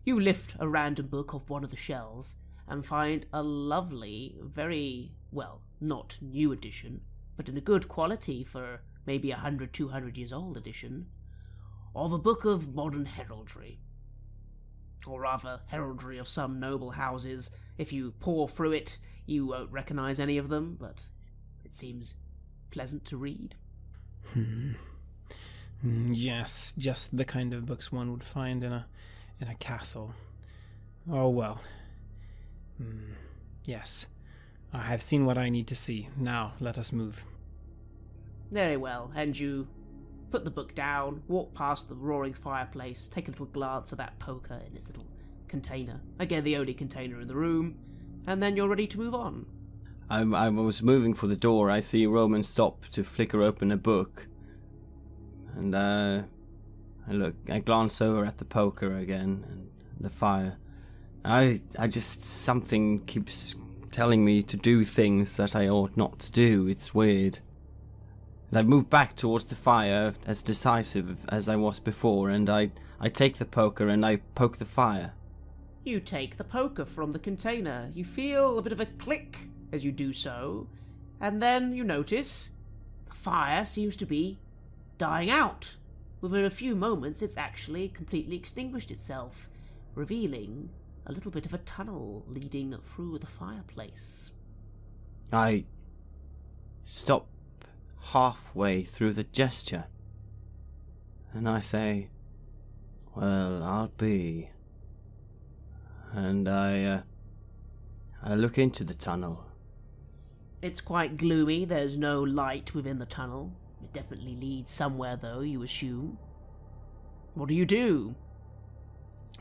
You lift a random book off one of the shelves and find a lovely, very, well, not new edition, but in a good quality for maybe 100, 200 years old edition, of a book of modern heraldry. Or rather, heraldry of some noble houses. If you pore through it, you won't recognize any of them, but it seems pleasant to read. Yes, just the kind of books one would find in a castle. Oh well. Yes, I have seen what I need to see. Now, let us move. Very well, and you put the book down, walk past the roaring fireplace, take a little glance at that poker in its little container. Again, the only container in the room, and then you're ready to move on. I was moving for the door. I see Roman stop to flicker open a book. And I glance over at the poker again and the fire. I just, something keeps telling me to do things that I ought not to do. It's weird. And I move back towards the fire as decisive as I was before, and I take the poker and I poke the fire. You take the poker from the container. You feel a bit of a click as you do so, and then you notice The fire seems to be dying out. Within a few moments, it's actually completely extinguished itself, revealing a little bit of a tunnel leading through the fireplace. I stop halfway through the gesture, and I say, "Well, I'll be." And I look into the tunnel. It's quite gloomy, there's no light within the tunnel. It definitely leads somewhere, though, you assume. What do?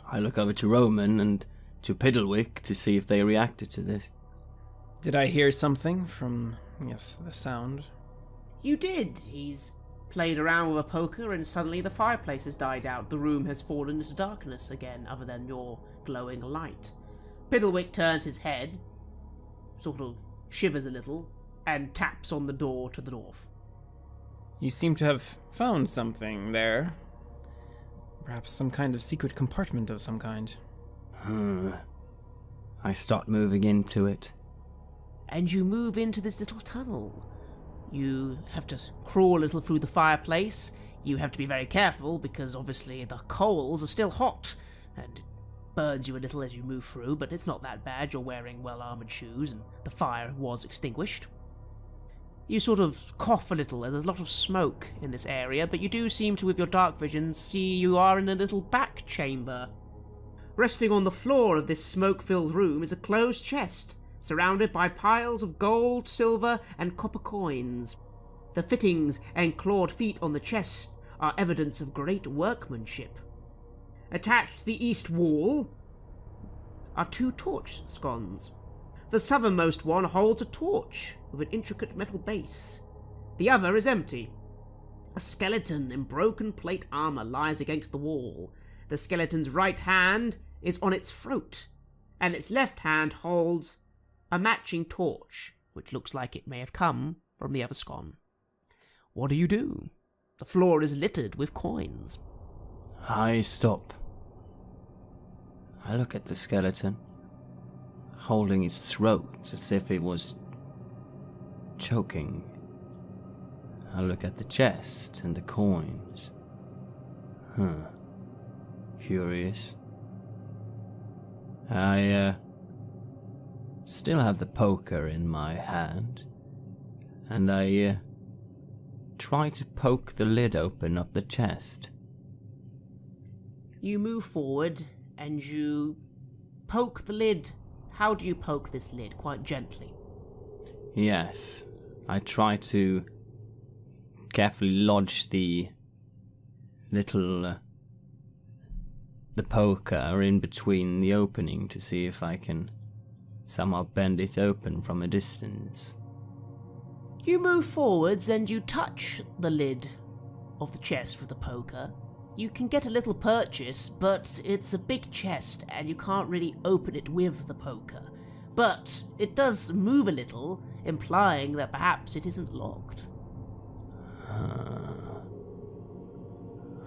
I look over to Roman and to Piddlewick to see if they reacted to this. Did I hear something from, yes, the sound? You did. He's played around with a poker and suddenly the fireplace has died out. The room has fallen into darkness again, other than your glowing light. Piddlewick turns his head, sort of shivers a little, and taps on the door to the north. You seem to have found something there. Perhaps some kind of secret compartment of some kind. I start moving into it. And you move into this little tunnel. You have to crawl a little through the fireplace. You have to be very careful because obviously the coals are still hot and it burns you a little as you move through, but it's not that bad. You're wearing well-armored shoes and the fire was extinguished. You sort of cough a little as there's a lot of smoke in this area, but you do seem to, with your dark vision, see you are in a little back chamber. Resting on the floor of this smoke-filled room is a closed chest, surrounded by piles of gold, silver, and copper coins. The fittings and clawed feet on the chest are evidence of great workmanship. Attached to the east wall are 2 torch sconces. The southernmost one holds a torch with an intricate metal base. The other is empty. A skeleton in broken plate armor lies against the wall. The skeleton's right hand is on its throat, and its left hand holds a matching torch, which looks like it may have come from the other scone. What do? The floor is littered with coins. I stop. I look at the skeleton, holding its throat as if it was choking. I look at the chest and the coins. Curious. I still have the poker in my hand, and I try to poke the lid open of the chest. You move forward and you poke the lid. How do you poke this lid? Quite gently. Yes, I try to carefully lodge the little the poker in between the opening to see if I can somehow bend it open from a distance. You move forwards and you touch the lid of the chest with the poker. You can get a little purchase, but it's a big chest and you can't really open it with the poker. But it does move a little, implying that perhaps it isn't locked.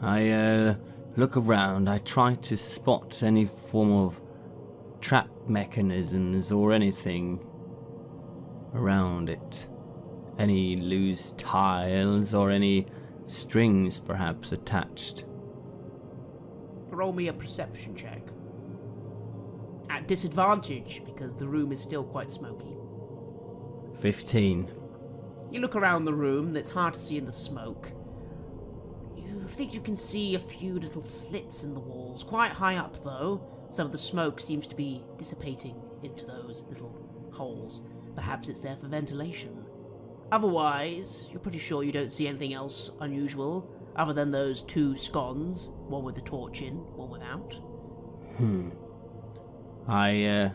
I look around. I try to spot any form of trap mechanisms or anything around it. Any loose tiles or any strings perhaps attached. Roll me a perception check. At disadvantage, because the room is still quite smoky. 15. You look around the room, it's hard to see in the smoke. You think you can see a few little slits in the walls, quite high up though. Some of the smoke seems to be dissipating into those little holes. Perhaps it's there for ventilation. Otherwise, you're pretty sure you don't see anything else unusual, other than those 2 scones, one with the torch in, one without. I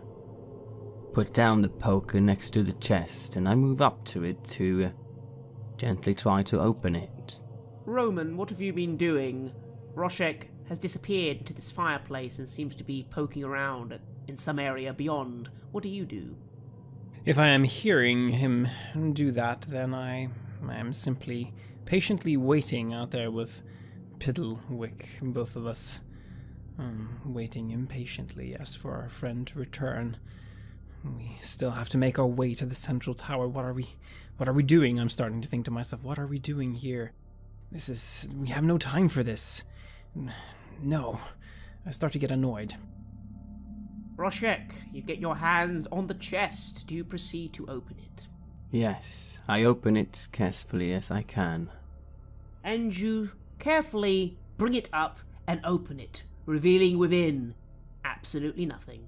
put down the poker next to the chest and I move up to it to gently try to open it. Roman, what have you been doing? Roshek has disappeared into this fireplace and seems to be poking around in some area beyond. What do you do? If I am hearing him do that, then I am simply patiently waiting out there with Piddlewick, both of us, waiting impatiently as for our friend to return. We still have to make our way to the central tower. What are we doing? I'm starting to think to myself, what are we doing here? We have no time for this. No. I start to get annoyed. Roshek, you get your hands on the chest. Do you proceed to open it? Yes, I open it as carefully as I can. And you carefully bring it up and open it, revealing within absolutely nothing.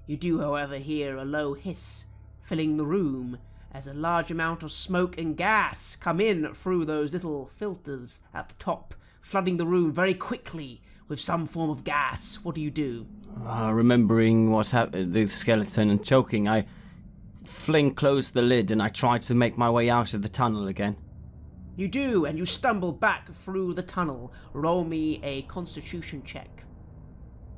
You do, however, hear a low hiss filling the room as a large amount of smoke and gas come in through those little filters at the top, flooding the room very quickly with some form of gas. What do you do? Remembering what happened, the skeleton and choking, I fling close the lid and I try to make my way out of the tunnel again. You do, and you stumble back through the tunnel. Roll me a constitution check.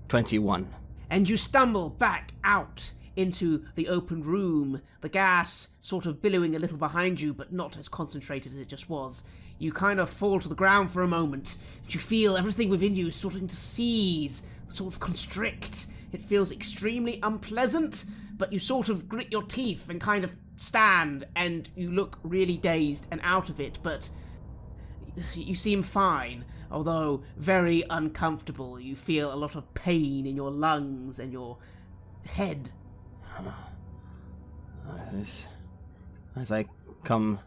21. And you stumble back out into the open room, the gas sort of billowing a little behind you, but not as concentrated as it just was. You kind of fall to the ground for a moment, but you feel everything within you starting to seize, sort of constrict. It feels extremely unpleasant, but you sort of grit your teeth and kind of stand, and you look really dazed and out of it, but you seem fine, although very uncomfortable. You feel a lot of pain in your lungs and your head. As I come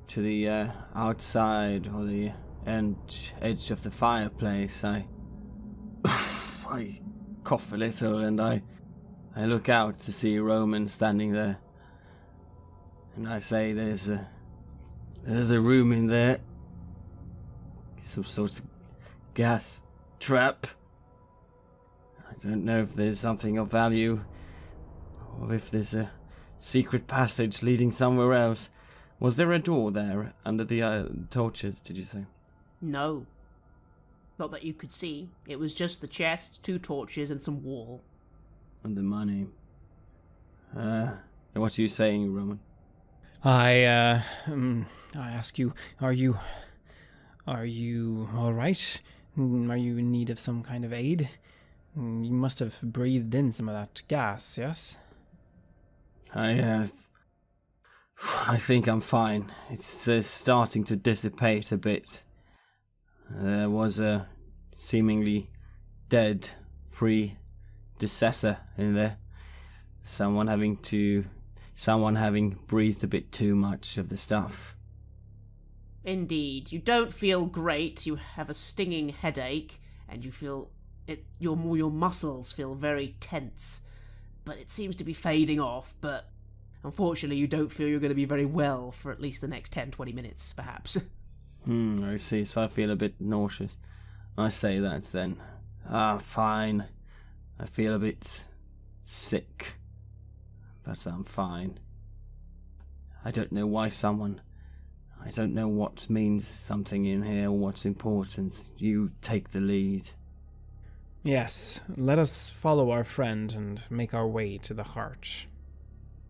to the outside or the edge of the fireplace, I cough a little and I look out to see Roman standing there, and I say, "There's a room in there, some sort of gas trap. I don't know if there's something of value, or if there's a secret passage leading somewhere else. Was there a door there under the torches, did you say?" No. Not that you could see. It was just the chest, 2 torches, and some wall. And the money. What are you saying, Roman? I ask you, are you all right? Are you in need of some kind of aid? You must have breathed in some of that gas, yes? I think I'm fine. It's starting to dissipate a bit. There was a seemingly dead predecessor in there. Someone having breathed a bit too much of the stuff. Indeed. You don't feel great. You have a stinging headache, and you feel your muscles feel very tense. But it seems to be fading off, but unfortunately you don't feel you're going to be very well for at least the next 10-20 minutes, perhaps. I see, so I feel a bit nauseous. I say that then. Fine. I feel a bit sick, but I'm fine. I don't know what means something in here, or what's important. You take the lead. Yes, let us follow our friend and make our way to the heart.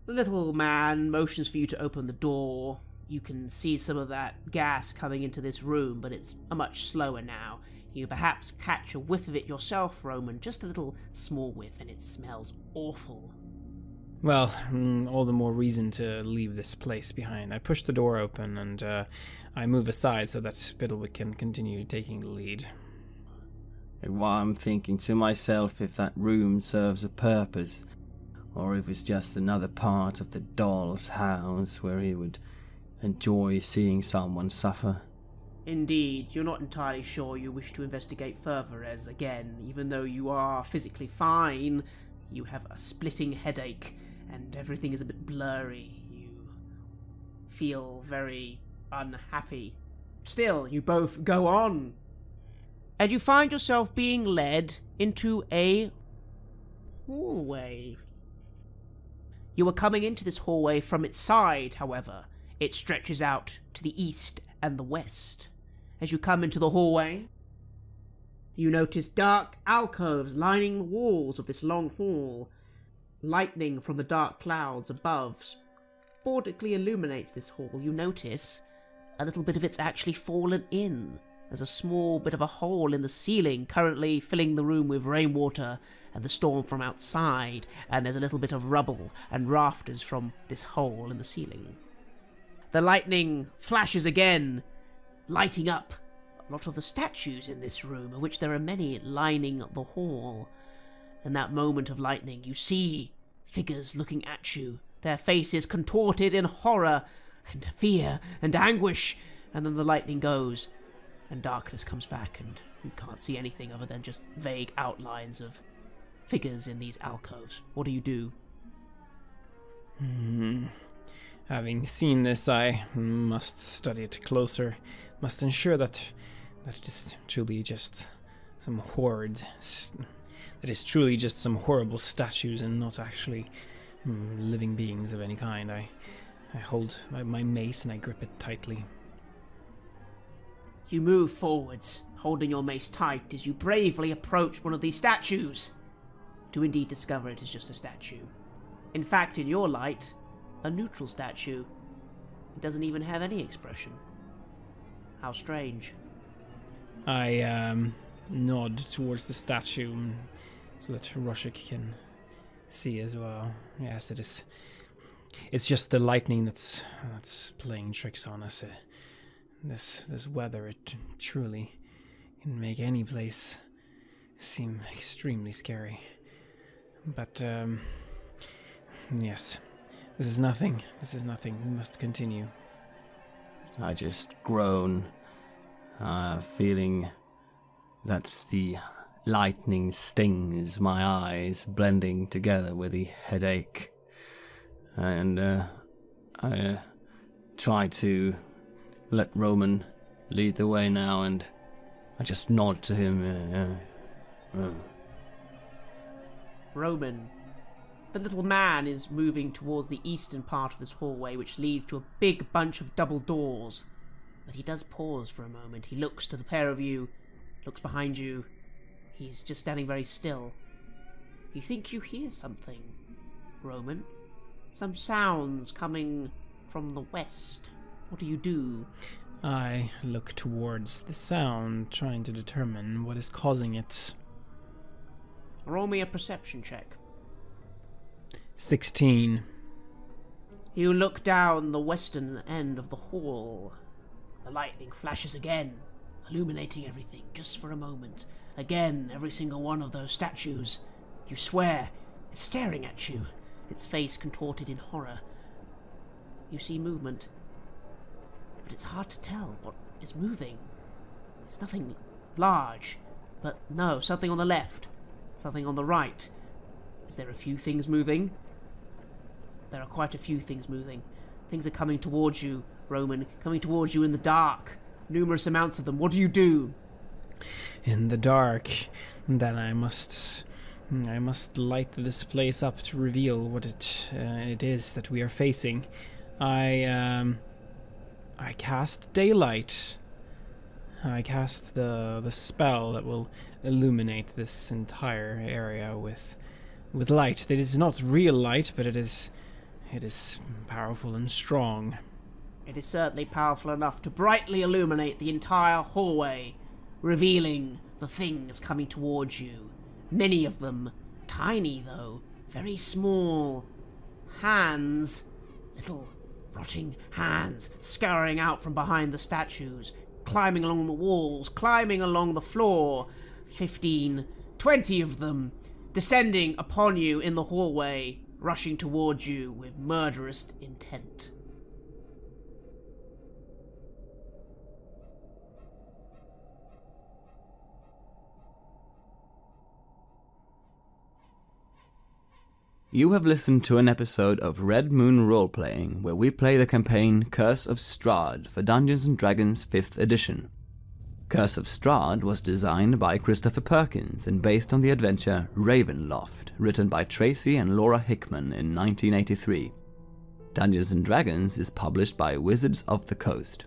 The little man motions for you to open the door. You can see some of that gas coming into this room, but it's much slower now. You perhaps catch a whiff of it yourself, Roman, just a little small whiff, and it smells awful. Well, all the more reason to leave this place behind. I push the door open and I move aside so that Piddlewick can continue taking the lead. While I'm thinking to myself if that room serves a purpose, or if it's just another part of the doll's house where he would enjoy seeing someone suffer. Indeed, you're not entirely sure you wish to investigate further, as again, even though you are physically fine, you have a splitting headache and everything is a bit blurry. You feel very unhappy. Still, you both go on. And you find yourself being led into a hallway. You are coming into this hallway from its side, however. It stretches out to the east and the west. As you come into the hallway, you notice dark alcoves lining the walls of this long hall. Lightning from the dark clouds above sporadically illuminates this hall. You notice a little bit of it's actually fallen in. There's a small bit of a hole in the ceiling, currently filling the room with rainwater and the storm from outside, and there's a little bit of rubble and rafters from this hole in the ceiling. The lightning flashes again, lighting up a lot of the statues in this room, of which there are many lining the hall. In that moment of lightning, you see figures looking at you, their faces contorted in horror and fear and anguish, and then the lightning goes, and darkness comes back, and you can't see anything other than just vague outlines of figures in these alcoves. What do you do? Having seen this, I must study it closer, must ensure that it is truly just some that is truly just some horrible statues and not actually living beings of any kind. I hold my mace and I grip it tightly. You move forwards, holding your mace tight as you bravely approach one of these statues, to indeed discover it is just a statue. In fact, in your light, a neutral statue. It doesn't even have any expression. How strange. I nod towards the statue so that Roshik can see as well. Yes, it is. It's just the lightning that's playing tricks on us. This weather, it truly can make any place seem extremely scary. But, yes, this is nothing. We must continue. I just groan, feeling that the lightning stings my eyes, blending together with the headache. And I try to let Roman lead the way now, and I just nod to him. Roman. The little man is moving towards the eastern part of this hallway, which leads to a big bunch of double doors. But he does pause for a moment. He looks to the pair of you, looks behind you. He's just standing very still. You think you hear something, Roman? Some sounds coming from the west. What do you do? I look towards the sound, trying to determine what is causing it. Roll me a perception check. 16. You look down the western end of the hall. The lightning flashes again, illuminating everything just for a moment. Again, every single one of those statues, you swear, is staring at you, its face contorted in horror. You see movement, but it's hard to tell what is moving. It's nothing large, but no, something on the left, something on the right. Is there a few things moving? There are quite a few things moving. Things are coming towards you, Roman, coming towards you in the dark. Numerous amounts of them. What do you do? In the dark, then I must light this place up to reveal what it is that we are facing. I cast daylight. I cast the spell that will illuminate this entire area with light. That is not real light, but it is powerful and strong. It is certainly powerful enough to brightly illuminate the entire hallway, revealing the things coming towards you. Many of them, tiny though, very small. Hands, little rotting hands, scurrying out from behind the statues, climbing along the walls, climbing along the floor. 15, 20 of them, descending upon you in the hallway, rushing towards you with murderous intent. You have listened to an episode of Red Moon Roleplaying, where we play the campaign Curse of Strahd for Dungeons & Dragons 5th edition. Curse of Strahd was designed by Christopher Perkins and based on the adventure Ravenloft, written by Tracy and Laura Hickman in 1983. Dungeons & Dragons is published by Wizards of the Coast.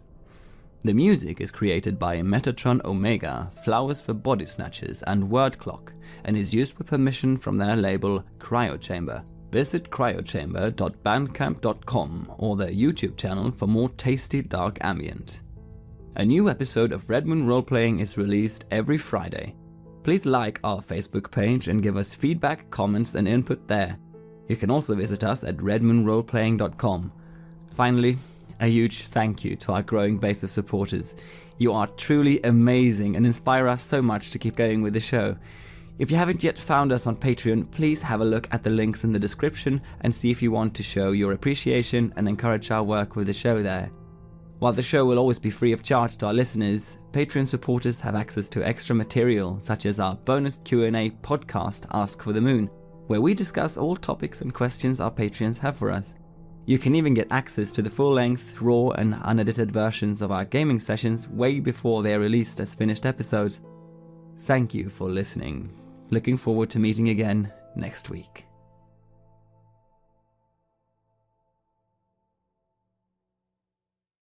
The music is created by Metatron Omega, Flowers for Body Snatchers, and Word Clock, and is used with permission from their label Cryochamber. Visit cryochamber.bandcamp.com or their YouTube channel for more tasty dark ambient. A new episode of Red Moon Roleplaying is released every Friday. Please like our Facebook page and give us feedback, comments and input there. You can also visit us at redmoonroleplaying.com. Finally, a huge thank you to our growing base of supporters. You are truly amazing and inspire us so much to keep going with the show. If you haven't yet found us on Patreon, please have a look at the links in the description and see if you want to show your appreciation and encourage our work with the show there. While the show will always be free of charge to our listeners, Patreon supporters have access to extra material such as our bonus Q&A podcast Ask for the Moon, where we discuss all topics and questions our Patreons have for us. You can even get access to the full-length, raw and unedited versions of our gaming sessions way before they are released as finished episodes. Thank you for listening. Looking forward to meeting again next week.